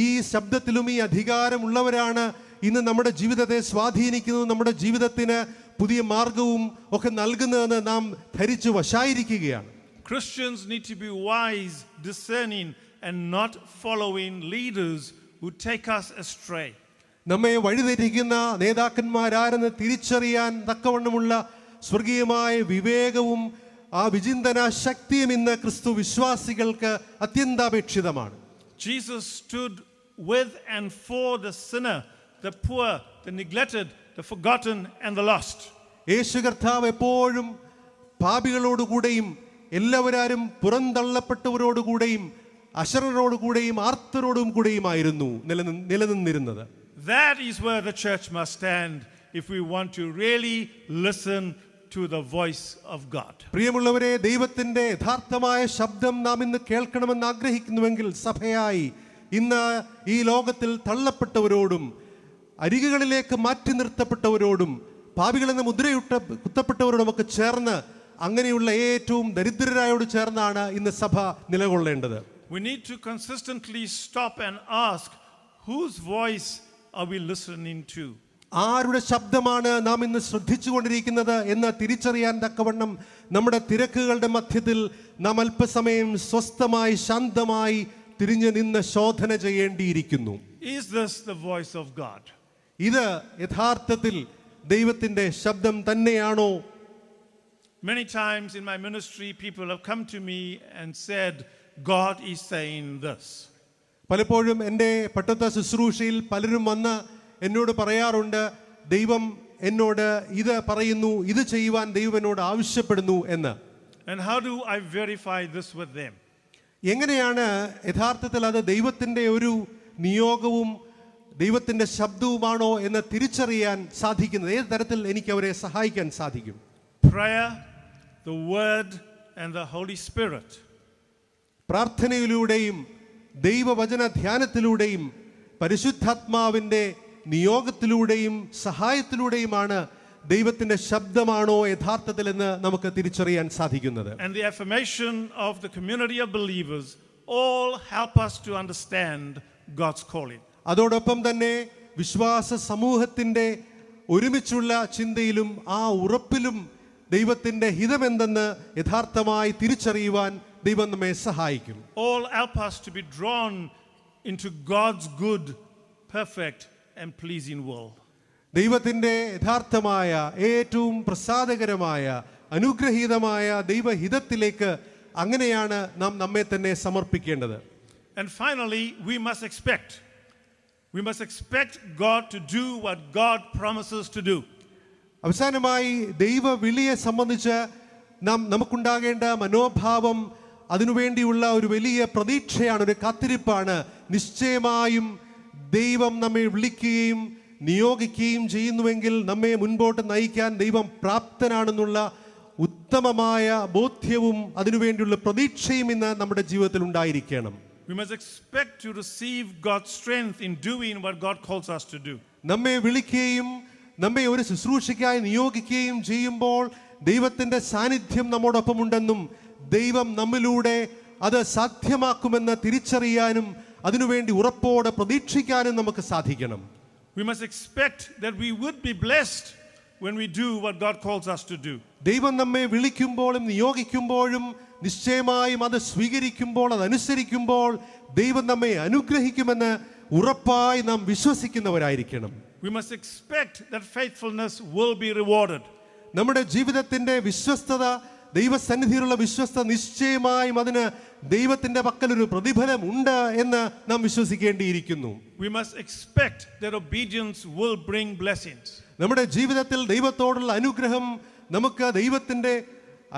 ഈ ശബ്ദത്തിലും ഈ അധികാരമുള്ളവരാണ് ഇന്ന് നമ്മുടെ ജീവിതത്തെ സ്വാധീനിക്കുന്നത്, നമ്മുടെ ജീവിതത്തിന് പുതിയ മാർഗവും ഒക്കെ നൽകുന്നതെന്ന് നാം ധരിച്ചു വശായിരിക്കുകയാണ്. Christians need to be wise, discerning, and not following leaders who take us astray. നമ്മെ വഴിതെറ്റിക്കുന്ന നേതാക്കന്മാരാരെന്ന് തിരിച്ചറിയാൻ തക്കവണ്ണമുള്ള സ്വർഗീയമായ വിവേകവും ആ വിചിന്തന ശക്തിയും ഇന്ന് ക്രിസ്തു വിശ്വാസികൾക്ക് അത്യന്താപേക്ഷിതമാണ്. Jesus stood with and for the sinner, the poor, the neglected, the forgotten, and the lost. യേശു കർത്താവ് എപ്പോഴും പാപികളോടുകൂടെയും എല്ലാവരും പുറന്തള്ളപ്പെട്ടവരോടുകൂടെയും അശരണരോടുകൂടെയും ആർത്തരോടും കൂടെയുമായിരുന്നു നിലനിന്നിരുന്നത്. That is where the church must stand if we want to really listen to the voice of God. പ്രിയമുള്ളവരെ, ദൈവത്തിന്റെ യഥാർത്ഥമായ ശബ്ദം നാം ഇന്ന് കേൾക്കണമെന്ന് ആഗ്രഹിക്കുന്നുവെങ്കിൽ സഭയായി ഇന്ന് ഈ ലോകത്തിൽ തള്ളപ്പെട്ടവരോടും അരികുകളിലേക്ക് മാറ്റി നിർത്തപ്പെട്ടവരോടും പാപികളെന്ന കുത്തപ്പെട്ടവരോടും ഒക്കെ ചേർന്ന് അങ്ങനെയുള്ള ഏറ്റവും ദരിദ്രരായോട് ചേർന്നാണ് ഇന്ന് സഭ നിലകൊള്ളേണ്ടത്. We need to consistently stop and ask, whose voice are we listening to? ആരുടെ ശബ്ദമാണ് നാം ഇന്ന് ശ്രദ്ധിച്ചുകൊണ്ടിരിക്കുന്നത് എന്ന് തിരിച്ചറിയാൻ തക്കവണ്ണം നമ്മുടെ തിരക്കുകളുടെ മധ്യത്തിൽ നാം അല്പസമയം സ്വസ്ഥമായി ശാന്തമായി തിരിഞ്ഞു നിന്ന് ശോധന ചെയ്യേണ്ടിയിരിക്കുന്നു. Is this the voice of God? ഇത് യഥാർത്ഥത്തിൽ ദൈവത്തിന്റെ ശബ്ദം തന്നെയാണോ? Many times in my ministry people have come to me and said, God is saying this. പലപ്പോഴും എൻ്റെ പട്ടത്ത ശുശ്രൂഷയിൽ പലരും വന്ന് എന്നോട് പറയാറുണ്ട്, ദൈവം എന്നോട് ഇത് പറയുന്നു, ഇത് ചെയ്യുവാൻ ദൈവം എന്നോട് ആവശ്യപ്പെടുന്നു എന്ന്. And how do I verify this with them? എങ്ങനെയാണ് യഥാർത്ഥത്തിൽ അത് ദൈവത്തിൻ്റെ ഒരു നിയോഗവും ദൈവത്തിൻ്റെ ശബ്ദവുമാണോ എന്ന് തിരിച്ചറിയാൻ സാധിക്കുന്നത്? ഏത് തരത്തിൽ എനിക്ക് അവരെ സഹായിക്കാൻ സാധിക്കും? Prayer, the word, and the Holy Spirit. പ്രാർത്ഥനയിലൂടെയും ദൈവവചന ധ്യാനത്തിലൂടെയും പരിശുദ്ധാത്മാവിൻ്റെ നിയോഗത്തിലൂടെയും സഹായത്തിലൂടെയുമാണ് ദൈവത്തിന്റെ ശബ്ദമാണോ യഥാർത്ഥത്തിലെന്ന് നമുക്ക് തിരിച്ചറിയാൻ സാധിക്കുന്നത്. And the affirmation of the community of believers all help us to understand God's calling. അതോടൊപ്പം തന്നെ വിശ്വാസ സമൂഹത്തിന്റെ ഒരുമിച്ചുള്ള ചിന്തയിലും ആ ഉറപ്പിലും ദൈവത്തിന്റെ ഹിതമെന്തെന്ന് യഥാർത്ഥമായി തിരിച്ചറിയുവാൻ ദൈവം നമ്മെ സഹായിക്കും. All help us to be drawn into God's good, perfect and pleasing will. ദൈവത്തിന്റെ യഥാർത്ഥമായ ഏറ്റവും പ്രസാദകരമായ അനുഗ്രഹീതമായ ദൈവഹിതത്തിലേക്ക് അങ്ങനെയാണ് നാം നമ്മെ തന്നെ സമർപ്പിക്കേണ്ടത്. And finally, we must expect God to do what God promises to do. അവസാനമായി ദൈവ വിളിയെ സംബന്ധിച്ച് നമുക്കുണ്ടാകേണ്ട മനോഭാവം അതിനുവേണ്ടിയുള്ള ഒരു വലിയ പ്രതീക്ഷയാണ്, ഒരു കാത്തിരിപ്പാണ്. നിശ്ചയമായും ദൈവം നമ്മെ വിളിക്കുകയും നിയോഗിക്കുകയും ചെയ്യുന്നുവെങ്കിൽ നമ്മെ മുൻപോട്ട് നയിക്കാൻ ദൈവം പ്രാപ്തനാണെന്നുള്ള ഉത്തമമായ ബോധ്യവും അതിനുവേണ്ടിയുള്ള പ്രതീക്ഷയും ഇന്ന് നമ്മുടെ ജീവിതത്തിൽ ഉണ്ടായിരിക്കണം. We must expect to receive God's strength in doing what God calls us to do. നമ്മെ വിളിക്കുകയും നമ്മെ ഒരു ശുശ്രൂഷയ്ക്കായി നിയോഗിക്കുകയും ചെയ്യുമ്പോൾ ദൈവത്തിന്റെ സാന്നിധ്യം നമ്മോടൊപ്പം ഉണ്ടെന്നും ദൈവം നമ്മിലൂടെ അത് സാധ്യമാക്കുമെന്ന് തിരിച്ചറിയാനും അതിനുവേണ്ടി ഉറപ്പോടെ പ്രതീക്ഷിക്കാനും നമുക്ക് സാധിക്കണം. We must expect that we would be blessed when we do what God calls us to do. ദൈവം നമ്മെ വിളിക്കുമ്പോഴും നിയോഗിക്കുമ്പോഴും നിശ്ചയമായും അത് സ്വീകരിക്കുമ്പോൾ അതനുസരിക്കുമ്പോൾ ദൈവം നമ്മെ അനുഗ്രഹിക്കുമെന്ന് ഉറപ്പായി നാം വിശ്വസിക്കുന്നവരായിരിക്കണം. We must expect that faithfulness will be rewarded. നമ്മുടെ ജീവിതത്തിന്റെ വിശ്വസ്തത, ദൈവസന്നിധിയിലുള്ള വിശ്വസ്തത നിശ്ചയമായും അതിന് ദൈവത്തിന്റെ പക്കൽ ഒരു പ്രതിഫലം ഉണ്ട് എന്ന് നാം വിശ്വസിക്കേണ്ടിയിരിക്കുന്നു. We must expect that obedience will bring blessings. നമ്മുടെ ജീവിതത്തിൽ ദൈവത്തോടുള്ള അനുഗ്രഹം നമുക്ക് ദൈവത്തിന്റെ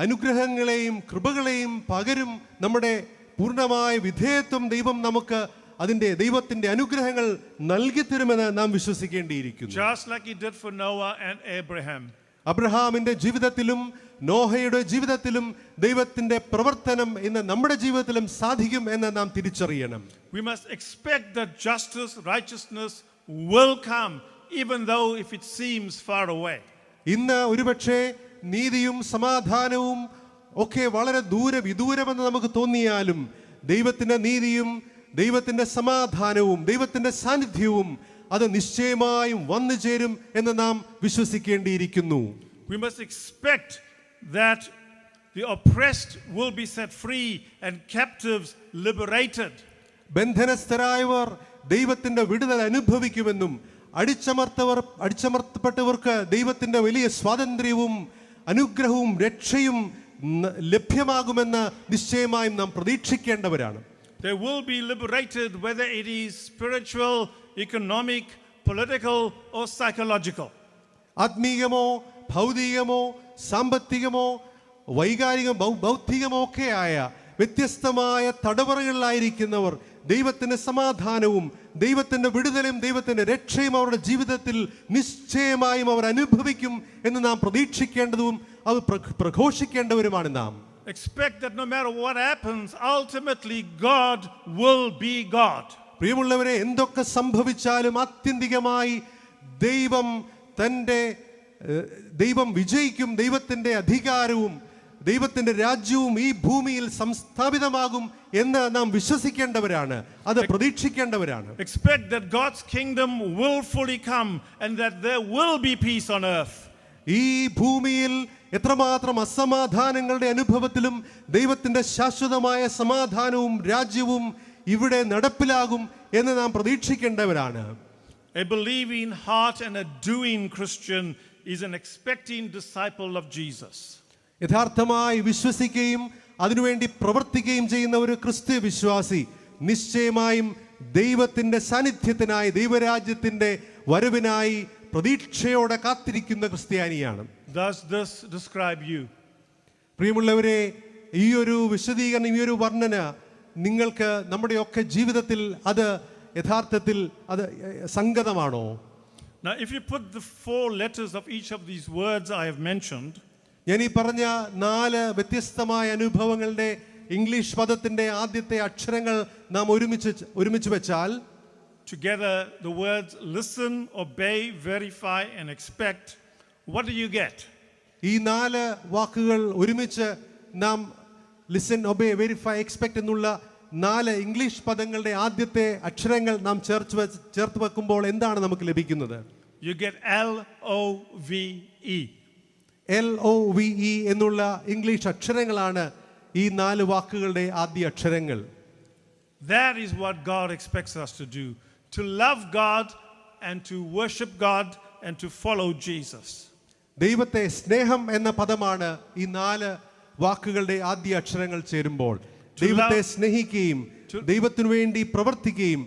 അനുഗ്രഹങ്ങളെയും കൃപകളെയും പകരും. നമ്മുടെ പൂർണ്ണമായ വിധേയത്വം ദൈവം നമുക്ക് അതിന്റെ ദൈവത്തിന്റെ അനുഗ്രഹങ്ങൾ നൽകി തരുമെന്ന് നാം വിശ്വസിക്കേണ്ടിയിരിക്കുന്നു. Just like he did for Noah and Abraham. അബ്രഹാമിന്റെ ജീവിതത്തിലും നോഹയുടെ ജീവിതത്തിലും ദൈവത്തിന്റെ പ്രവർത്തനം ഇന്ന് നമ്മുടെ ജീവിതത്തിലും സാധിക്കും എന്ന് നാം തിരിച്ചറിയണം. We must expect that justice, righteousness will come even though if it seems far away. ഇന്ന് ഒരുപക്ഷെ നീതിയും സമാധാനവും ഒക്കെ വളരെ വിദൂരമെന്ന് നമുക്ക് തോന്നിയാലും ദൈവത്തിന്റെ നീതിയും ദൈവത്തിന്റെ സമാധാനവും ദൈവത്തിന്റെ സാന്നിധ്യവും അത് നിശ്ചയമായും വന്നു ചേരും എന്ന് നാം വിശ്വസിക്കേണ്ടിയിരിക്കുന്നു. We must expect that the oppressed will be set free and captives liberated. ബന്ധനസ്ഥരായവർ ദൈവത്തിന്റെ വിടുതൽ അനുഭവിക്കുമെന്നും അടിച്ചമർത്തപ്പെട്ടവർക്ക് ദൈവത്തിന്റെ വലിയ സ്വാതന്ത്ര്യവും അനുഗ്രഹവും രക്ഷയും ലഭ്യമാകുമെന്ന് നിശ്ചയമായും നാം പ്രതീക്ഷിക്കേണ്ടവരാണ്. They will be liberated, whether it is spiritual, economic, political or psychological. ആത്മീയമോ ഭൗതികമോ സാമ്പത്തികമോ ബൗദ്ധികമോ ഒക്കെയായ വ്യത്യസ്തമായ തടവറകളിലായിരിക്കുന്നവർ ദൈവത്തിന്റെ സമാധാനവും ദൈവത്തിന്റെ വിടുതലും ദൈവത്തിന്റെ രക്ഷയും അവരുടെ ജീവിതത്തിൽ നിശ്ചയമായും അവർ അനുഭവിക്കും എന്ന് നാം പ്രതീക്ഷിക്കേണ്ടതും അത് പ്രഘോഷിക്കേണ്ടവരുമാണ് നാം. Expect that no matter what happens, ultimately God will be God. പ്രിയമുള്ളവരെ, എന്തൊക്കെ സംഭവിച്ചാലും ആത്യന്തികമായി ദൈവം വിജയിക്കും. ദൈവത്തിന്റെ അധികാരവും ദൈവത്തിന്റെ രാജ്യവും ഈ ഭൂമിയിൽ സംസ്ഥാപിതമാകും എന്ന് നാം വിശ്വസിക്കേണ്ടവരാണ്, അത് പ്രതീക്ഷിക്കേണ്ടവരാണ്. Expect that God's kingdom will fully come and that there will be peace on earth. ഈ ഭൂമിയിൽ എത്രമാത്രം അസമാധാനങ്ങളുടെ അനുഭവത്തിലും ദൈവത്തിന്റെ ശാശ്വതമായ സമാധാനവും രാജ്യവും ഇവിടെ നടപ്പിലാകും എന്ന് നാം പ്രതീക്ഷിക്കേണ്ടവരാണ്. A believing heart and a doing Christian is an expecting disciple of Jesus. യഥാർത്ഥമായി വിശ്വസിക്കുകയും അതിനുവേണ്ടി പ്രവർത്തിക്കുകയും ചെയ്യുന്ന ഒരു ക്രിസ്ത്യ വിശ്വാസി നിശ്ചയമായും ദൈവത്തിന്റെ സാന്നിധ്യത്തിനായി ദൈവരാജ്യത്തിന്റെ വരവിനായി പ്രതീക്ഷയോടെ കാത്തിരിക്കുന്ന ക്രിസ്ത്യാനിയാണ്. Does this describe you? പ്രിയമുള്ളവരെ, ഈ ഒരു വിശദീകരണം, ഈ ഒരു വർണ്ണന നിങ്ങൾക്ക് നമ്മുടെയൊക്കെ ജീവിതത്തിൽ അത് യഥാർത്ഥത്തിൽ അത് സംഗതമാണോ? Now, if you put the 4 letters of each of these words I have mentioned, ഞാൻ ഈ പറഞ്ഞ 4 വ്യത്യസ്തമായ അനുഭവങ്ങളുടെ ഇംഗ്ലീഷ് പദത്തിന്റെ ആദ്യത്തെ അക്ഷരങ്ങൾ നാം ഒരുമിച്ച് വെച്ചാൽ, together the words listen, obey, verify and expect, what do you get? ഈ 4 വാക്കുകൾ ഒരുമിച്ച് നാം ലിസൺ, ഒബേ, വെരിഫൈ, എക്സ്പെക്ട് എന്നുള്ള 4 ഇംഗ്ലീഷ് പദങ്ങളുടെ ആദ്യത്തെ അക്ഷരങ്ങൾ നാം ചേർത്ത് വെക്കുമ്പോൾ എന്താണ് നമുക്ക് ലഭിക്കുന്നത്? You get LOVE. LOVE എന്നുള്ള ഇംഗ്ലീഷ് അക്ഷരങ്ങളാണ് ഈ 4 വാക്കുകളുടെ ആദ്യ അക്ഷരങ്ങൾ. That is what God expects us to do, to love God and to worship God and to follow Jesus. ദൈവത്തെ സ്നേഹം എന്ന പദമാണ് ഈ 4 വാക്കുകളുടെ ആദ്യ അക്ഷരങ്ങൾ ചേരുമ്പോൾ. ദൈവത്തെ സ്നേഹിക്കുകയും ദൈവത്തിനു വേണ്ടി പ്രവർത്തിക്കുകയും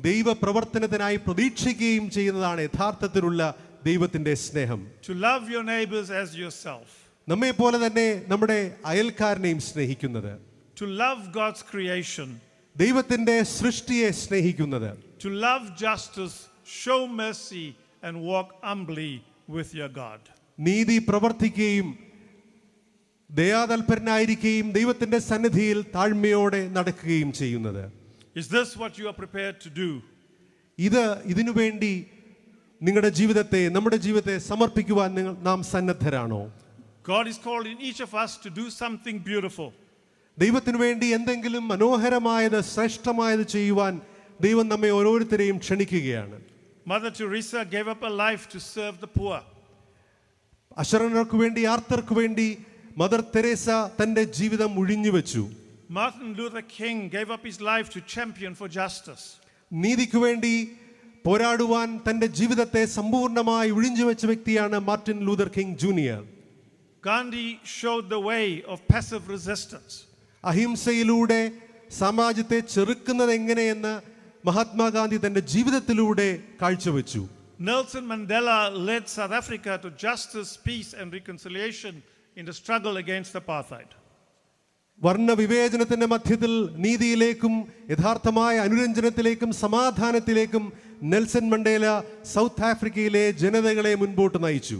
ദൈവ പ്രവർത്തനത്തിനായി പ്രതീക്ഷിക്കുകയും ചെയ്യുന്നതാണ് യഥാർത്ഥത്തിലുള്ള ദൈവത്തിന്റെ സ്നേഹം. To love your neighbors as yourself. നമ്മെ പോലെ തന്നെ നമ്മുടെ അയൽക്കാരനെയും സ്നേഹിക്കുന്നത്. To love God's creation. ദൈവത്തിന്റെ സൃഷ്ടിയെ സ്നേഹിക്കുന്നത്. To love justice, show mercy and walk humbly with your God. നീതി പ്രവർത്തിക്കുകയും ദയാതൽപരനായിരിക്കുകയും ദൈവത്തിന്റെ സന്നിധിയിൽ താഴ്മയോടെ നടക്കുകയും ചെയ്യുന്നത്. Is this what you are prepared to do? ഇതിനു വേണ്ടി നമ്മുടെ ജീവിതത്തെ സമർപ്പിക്കുവാൻ നാം സന്നദ്ധരാണോ? God is called in each of us to do something beautiful. ദൈവത്തിനു വേണ്ടി എന്തെങ്കിലും മനോഹരമായത് ശ്രേഷ്ഠമായത് ചെയ്യുവാൻ ദൈവം നമ്മെ ഓരോരുത്തരെയും ക്ഷണിക്കുകയാണ്. Mother Teresa gave up her life to serve the poor. അശരണർക്ക് വേണ്ടി, ആർത്തർക്ക് വേണ്ടി മദർ തെരേസ തന്റെ ജീവിതം ഉഴിഞ്ഞു വെച്ചു. Martin Luther King gave up his life to champion for justice. നീതിക്ക് വേണ്ടി പോരാടുവാൻ തന്റെ ജീവിതത്തെ സമ്പൂർണ്ണമായി ഒഴിഞ്ഞു വെച്ച വ്യക്തിയാണ് Martin Luther king junior. Gandhi showed the way of passive resistance. അഹിംസയിലൂടെ സമാജത്തെ ചെറുക്കുന്നത് എങ്ങനെയെന്ന് മഹാത്മാഗാന്ധി തന്റെ ജീവിതത്തിലൂടെ കാഴ്ചവെച്ചു. Nelson Mandela led South Africa to justice, peace and reconciliation in the struggle against apartheid. വർണ്ണവിവേചനത്തിന്റെ മധ്യത്തിൽ നീതിയിലേക്കും യഥാർത്ഥമായ അനുരഞ്ജനത്തിലേക്കും സമാധാനത്തിലേക്കും നെൽസൺ മണ്ടേല സൗത്ത് ആഫ്രിക്കയിലെ ജനതകളെ മുൻപോട്ട് നയിച്ചു.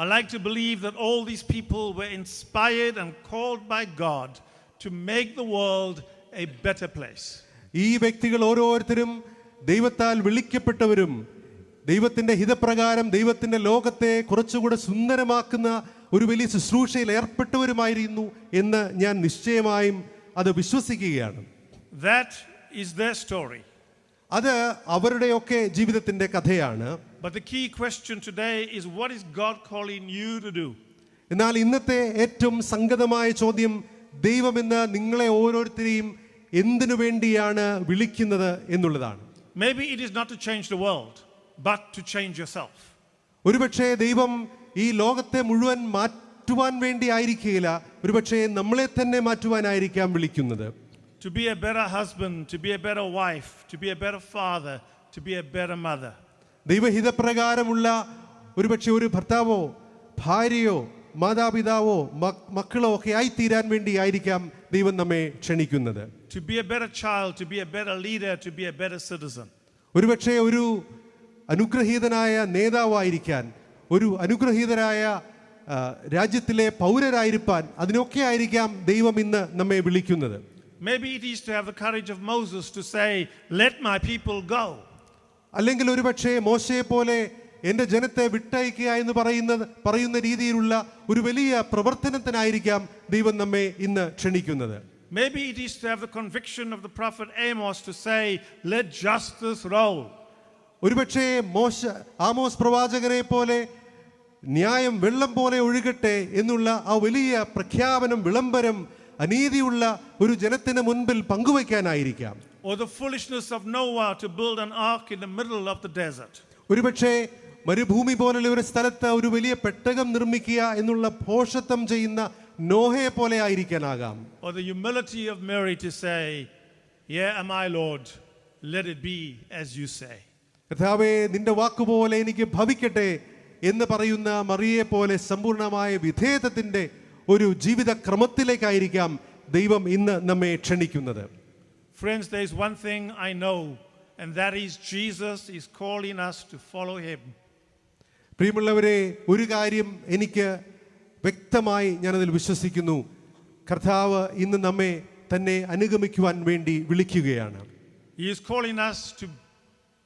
I like to believe that all these people were inspired and called by God to make the world a better place. ഈ വ്യക്തികൾ ഓരോരുത്തരും ദൈവത്താൽ വിളിക്കപ്പെട്ടവരും ദൈവത്തിൻ്റെ ഹിതപ്രകാരം ദൈവത്തിൻ്റെ ലോകത്തെ കുറച്ചുകൂടെ സുന്ദരമാക്കുന്ന ഒരു വലിയ ശുശ്രൂഷയിൽ ഏർപ്പെട്ടവരുമായിരുന്നു എന്ന് ഞാൻ നിശ്ചയമായും അത് വിശ്വസിക്കുകയാണ്. That is their story. അത് അവരുടെയൊക്കെ ജീവിതത്തിൻ്റെ കഥയാണ്. But the key question today is, what is God calling you to do? എന്നാൽ ഇന്നത്തെ ഏറ്റവും സംഗതമായ ചോദ്യം, ദൈവം ഇന്ന് നിങ്ങളെ ഓരോരുത്തരെയും എന്തിനു വേണ്ടിയാണ് വിളിക്കുന്നത് എന്നുള്ളതാണ്. Maybe it is not to change the world, but to change yourself. ഒരുപക്ഷെ ദൈവം ഈ ലോകത്തെ മുഴുവൻ മാറ്റുവാൻ വേണ്ടി ആയിരിക്കില്ല, ഒരുപക്ഷെ നമ്മളെ തന്നെ മാറ്റുവാനായിരിക്കാം വിളിക്കുന്നത്. To be a better husband, to be a better wife, to be a better father, to be a better mother. ദൈവഹിതപ്രകാരമുള്ള ഒരുപക്ഷെ ഒരു ഭർത്താവോ ഭാര്യയോ മാതാപിതാവോ മക്കളോ ഒക്കെ ആയിത്തീരാൻ വേണ്ടി ആയിരിക്കാം ദൈവം നമ്മെ ക്ഷണിക്കുന്നത്. To be a better child, to be a better leader, to be a better citizen. ഒരുപക്ഷെ ഒരു അനുഗ്രഹീതനായ നേതാവായിരിക്കാൻ, ഒരു അനുഗ്രഹീതരായ രാജ്യത്തിലെ പൗരരായിരിക്കാൻ, അതിനൊക്കെ ആയിരിക്കാം ദൈവം ഇന്ന് നമ്മെ വിളിക്കുന്നത്. Maybe it is to have the courage of Moses to say, let my people go. അല്ലെങ്കിൽ ഒരുപക്ഷെ മോശയെ പോലെ എൻ്റെ ജനത്തെ വിട്ടയക്കുക എന്ന് പറയുന്ന രീതിയിലുള്ള ഒരു വലിയ പ്രവർത്തനത്തിനായിരിക്കാം ദൈവം നമ്മെ ഇന്ന് ക്ഷണിക്കുന്നത്. Maybe it is to have the conviction of the prophet Amos to say, let justice roll. ഒരുപക്ഷെ ആമോസ് പ്രവാചകനെ പോലെ ന്യായം വെള്ളം പോലെ ഒഴുകട്ടെ എന്നുള്ള ആ വലിയ പ്രഖ്യാപനം, വിളംബരം അനീതിയുള്ള ഒരു ജനത്തിന് മുൻപിൽ പങ്കുവയ്ക്കാനായിരിക്കാം. Or the foolishness of Noah to build an ark in the middle of the desert. ഒരുപക്ഷെ മരുഭൂമി പോലുള്ള ഒരു സ്ഥലത്ത് ഒരു വലിയ പെട്ടകം നിർമ്മിക്കുക എന്നുള്ള ഭോഷത്വം ചെയ്യുന്ന നോഹയെ പോലെ ആയിരിക്കാനാകാം. Or the humility of Mary to say, here am I, Lord, let it be as you say. കർത്താവേ, നിന്റെ വാക്കുപോലെ എനിക്ക് ഭവിക്കട്ടെ എന്ന് പറയുന്ന മറിയെ പോലെ സമ്പൂർണമായ വിധേയത്വത്തിന്റെ ഒരു ജീവിത ക്രമത്തിലേക്കായിരിക്കാം ദൈവം ഇന്ന് നമ്മെ ക്ഷണിക്കുന്നത്. Friends, there is one thing I know, and that is Jesus is calling us to follow him. പ്രിയമുള്ളവരെ, ഒരു കാര്യം എനിക്ക് വ്യക്തമായി ഞാനതിൽ വിശ്വസിക്കുന്നു. കർത്താവ് ഇന്ന് നമ്മെ തന്നെ അനുഗമിക്കുവാൻ വേണ്ടി വിളിക്കുകയാണ്. He is calling us to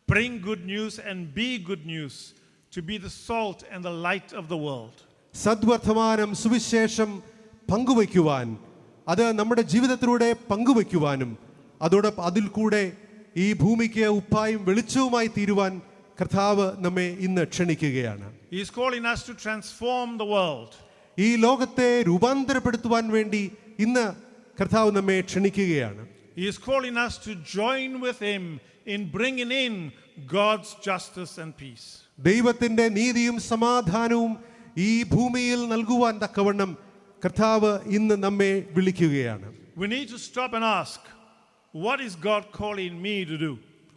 bring good news and be good news, to be the salt and the light of the world. സദ്വർത്തമാനം, സുവിശേഷം പങ്കുവയ്ക്കുവാൻ, അത് നമ്മുടെ ജീവിതത്തിലൂടെ പങ്കുവയ്ക്കുവാനും അതോടൊപ്പം അതിൽ കൂടെ ഈ ഭൂമിക്ക് ഉപ്പായും വെളിച്ചവുമായി തീരുവാൻ കർത്താവ് നമ്മെ ഇന്ന് ക്ഷണിക്കുകയാണ്. He is calling us to transform the world. ഈ ലോകത്തെ രൂപാന്തരപ്പെടുത്തുവാൻ വേണ്ടി ഇന്ന് കർത്താവ് നമ്മെ ക്ഷണിക്കുകയാണ്. He is calling us to join with him in bringing in God's justice and peace. ദൈവത്തിന്റെ നീതിയും സമാധാനവും ഈ ഭൂമിയിൽ നൽകുവാൻ തക്കവണ്ണം കർത്താവ് ഇന്ന് നമ്മെ വിളിക്കുകയാണ്. We need to stop and ask, what is God calling me to do?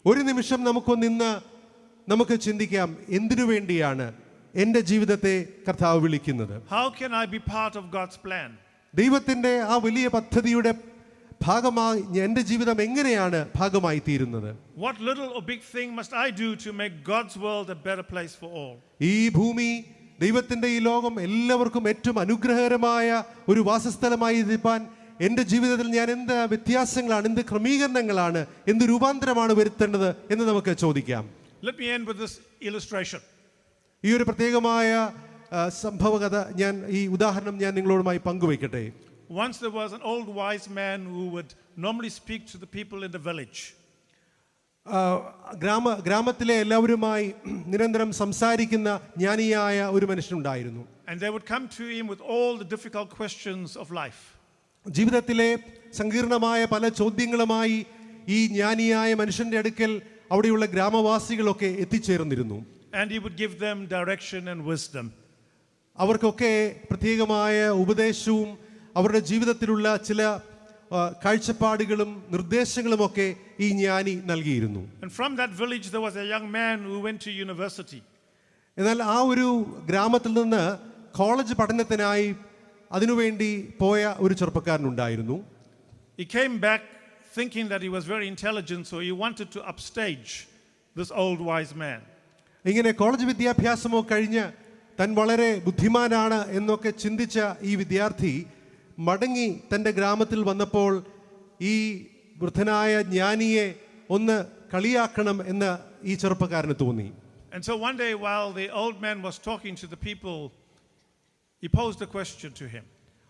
ഒരു നിമിഷം നമുക്ക് ചിന്തിക്കാം, എന്തിനു വേണ്ടിയാണ് എൻ്റെ ജീവിതത്തെ കർത്താവ് വിളിക്കുന്നത്? How can I be part of God's plan? ദൈവത്തിന്റെ ആ വലിയ പദ്ധതിയുടെ ഭാഗമായി എൻ്റെ ജീവിതം എങ്ങനെയാണ് ഭാഗമായി തീരുന്നത്? What little or big thing must I do to make God's world a better place for all? ഈ ഭൂമി, ദൈവത്തിന്റെ ഈ ലോകം എല്ലാവർക്കും ഏറ്റവും അനുഗ്രഹകരമായ ഒരു വാസസ്ഥലമായി തീർപ്പാൻ എൻ്റെ ജീവിതത്തിൽ ഞാൻ എന്ത് വ്യത്യാസങ്ങളാണ്, എന്ത് ക്രമീകരണങ്ങളാണ്, എന്ത് രൂപാന്തരമാണ് വരുത്തേണ്ടത് എന്ന് നമുക്ക് ചോദിക്കാം. Let me end with this illustration. ഈ ഒരു പ്രത്യേകമായ സംഭവകഥ ഈ ഉദാഹരണം ഞാൻ നിങ്ങളോടുമായി പങ്കുവയ്ക്കട്ടെ. Once there was an old wise man who would normally speak to the people in the village. ഗ്രാമത്തിലെ എല്ലാവരുമായി നിരന്തരം സംസാരിക്കുന്ന ജ്ഞാനിയായ ഒരു മനുഷ്യനുണ്ടായിരുന്നു. And they would come to him with all the difficult questions of life. ജീവിതത്തിലെ സങ്കീർണമായ പല ചോദ്യങ്ങളുമായി ഈ ജ്ഞാനിയായ മനുഷ്യന്റെ അടുക്കൽ അവിടെയുള്ള ഗ്രാമവാസികളൊക്കെ എത്തിച്ചേർന്നിരുന്നു. And he would give them direction and wisdom. അവർക്കൊക്കെ പ്രത്യേകമായ ഉപദേശവും അവരുടെ ജീവിതത്തിലുള്ള ചില കാഴ്ചപ്പാടുകളും നിർദ്ദേശങ്ങളുമൊക്കെ ഈ ജ്ഞാനി നൽകിയിരുന്നു. And from that village there was a young man who went to university. എന്നാൽ ആ ഒരു ഗ്രാമത്തിൽ നിന്ന് കോളേജ് പഠനത്തിനായി അതിനുവേണ്ടി പോയ ഒരു ചെറുപ്പക്കാരനുണ്ടായിരുന്നു. He came back thinking that he was very intelligent, so he wanted to upstage this old wise man. ഇങ്ങനെ കോളേജ് വിദ്യാഭ്യാസമോ കഴിഞ്ഞ് താൻ വളരെ ബുദ്ധിമാനാണ് എന്നൊക്കെ ചിന്തിച്ച ഈ വിദ്യാർത്ഥി മടങ്ങി തൻ്റെ ഗ്രാമത്തിൽ വന്നപ്പോൾ ഈ വൃദ്ധനായ ജ്ഞാനിയെ ഒന്ന് കളിയാക്കണം എന്ന് ഈ ചെറുപ്പക്കാരന് തോന്നി. And so one day, while the old man was talking to the people, he posed a question to him.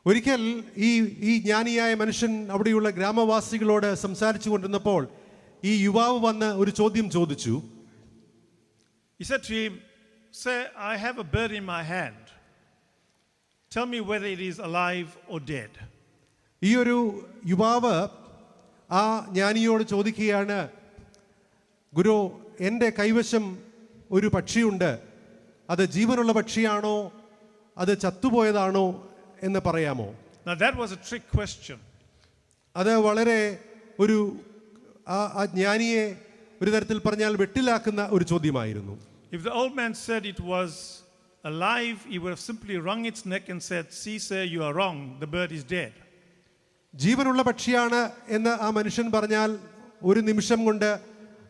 ഒരിക്കൽ ഈ ജ്ഞാനിയായ മനുഷ്യൻ അവിടെയുള്ള ഗ്രാമവാസികളോട് സംസാരിച്ചു കൊണ്ടിരുന്നപ്പോൾ ഈ യുവാവ് വന്ന് ഒരു ചോദ്യം ചോദിച്ചു. He said to him, "Sir, I have a bird in my hand. Tell me whether it is alive or dead." ഈ ഒരു യുവാവ് ആ ജ്ഞാനിയോട് ചോദിക്കുകയാണ്, ഗുരു, എൻ്റെ കൈവശം ഒരു പക്ഷിയുണ്ട്, അത് ജീവനുള്ള പക്ഷിയാണോ അത് ചത്തുപോയതാണോ എന്ന് പറയാമോ? Now that was a trick question. അത് വളരെ ഒരു ആ ജ്ഞാനിയെ ഒരു തരത്തിൽ പറഞ്ഞാൽ വെട്ടിലാക്കുന്ന ഒരു ചോദ്യമായിരുന്നു. If the old man said it was alive, he would have simply wrung its neck and said, "See, sir, you are wrong. The bird is dead." ജീവനുള്ള പക്ഷിയാണ് എന്ന് ആ മനുഷ്യൻ പറഞ്ഞാൽ ഒരു നിമിഷം കൊണ്ട്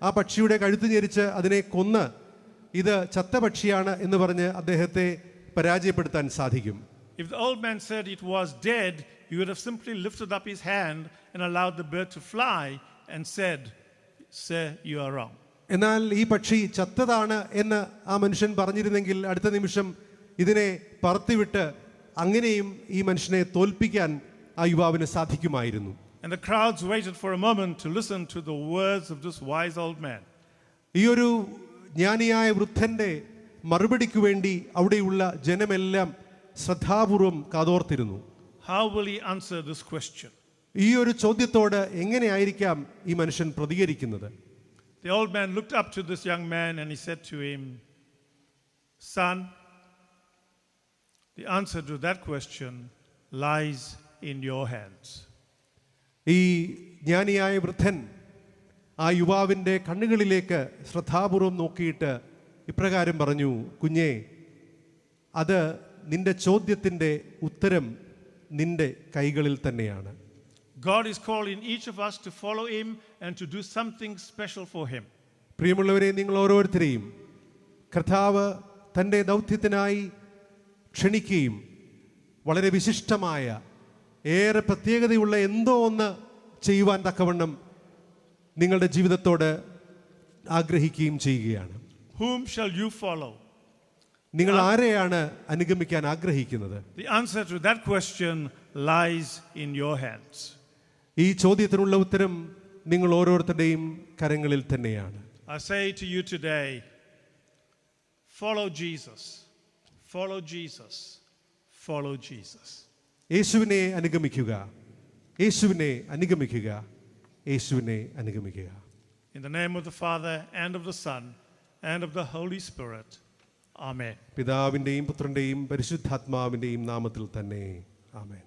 ആ പക്ഷിയുടെ കഴുത്ത് ഞെരിച്ച് അതിനെ കൊന്ന് ഇത് ചത്ത പക്ഷിയാണ് എന്ന് പറഞ്ഞ് അദ്ദേഹത്തെ പരാജയപ്പെടുത്താൻ സാധിക്കും. If the old man said it was dead, he would have simply lifted up his hand and allowed the bird to fly and said, "Sir, you are wrong." എന്നാൽ ഈ പക്ഷി ചത്തതാണ് എന്ന് ആ മനുഷ്യൻ പറഞ്ഞിരുന്നെങ്കിൽ അടുത്ത നിമിഷം ഇതിനെ പറത്തിവിട്ട് അങ്ങനെയും ഈ മനുഷ്യനെ തോൽപ്പിക്കാൻ ആ യുവാവിന് സാധിക്കുമായിരുന്നു. And the crowds waited for a moment to listen to the words of this wise old man. ഈ ഒരു ജ്ഞാനിയായ വൃദ്ധന്റെ മറുപടിക്ക് വേണ്ടി അവിടെയുള്ള ജനമെല്ലാം ശ്രദ്ധാപൂർവം കാതോർത്തിരുന്നു. How will he answer this question? ഈ ഒരു ചോദ്യത്തോട് എങ്ങനെയായിരിക്കാം ഈ മനുഷ്യൻ പ്രതികരിക്കുന്നത്? The old man looked up to this young man and he said to him, "Son, the answer to that question lies in your hands." ഈ ജ്ഞാനിയായ വൃദ്ധൻ ആ യുവാവിൻ്റെ കണ്ണുകളിലേക്ക് ശ്രദ്ധാപൂർവം നോക്കിയിട്ട് ഇപ്രകാരം പറഞ്ഞു, കുഞ്ഞേ, അത് നിന്റെ ചോദ്യത്തിൻ്റെ ഉത്തരം നിന്റെ കൈകളിൽ തന്നെയാണ്. God is calling each of us to follow him and to do something special for him. പ്രിയമുള്ളവരെ, നിങ്ങൾ ഓരോരുത്തരെയും കർത്താവ് തൻ്റെ ദൗത്യത്തിനായി ക്ഷണിക്കുകയും വളരെ വിശിഷ്ടമായ ഏറെ പ്രത്യേകതയുള്ള എന്തോ ഒന്ന് ചെയ്യുവാൻ തക്കവണ്ണം നിങ്ങളുടെ ജീവിതത്തോട് ആഗ്രഹിക്കുകയും ചെയ്യുകയാണ്. Whom shall you follow? നിങ്ങൾ ആരെയാണ് അനുഗമിക്കാൻ ആഗ്രഹിക്കുന്നത്? The answer to that question lies in your hands. ഈ ചോദ്യത്തിനുള്ള ഉത്തരം നിങ്ങൾ ഓരോരുത്തരുടെയും കരങ്ങളിൽ തന്നെയാണ്. I say to you today, follow Jesus. Follow Jesus. Follow Jesus. യേശുവിനെ അനുഗമിക്കുക, യേശുവിനെ അനുഗമിക്കുക, യേശുവിനെ അനുഗമിക്കുക. In the name of the Father and of the Son and of the Holy Spirit. Amen. പിതാവിൻ്റെയും പുത്രൻ്റെയും പരിശുദ്ധാത്മാവിൻ്റെയും നാമത്തിൽ തന്നെ. ആമേൻ.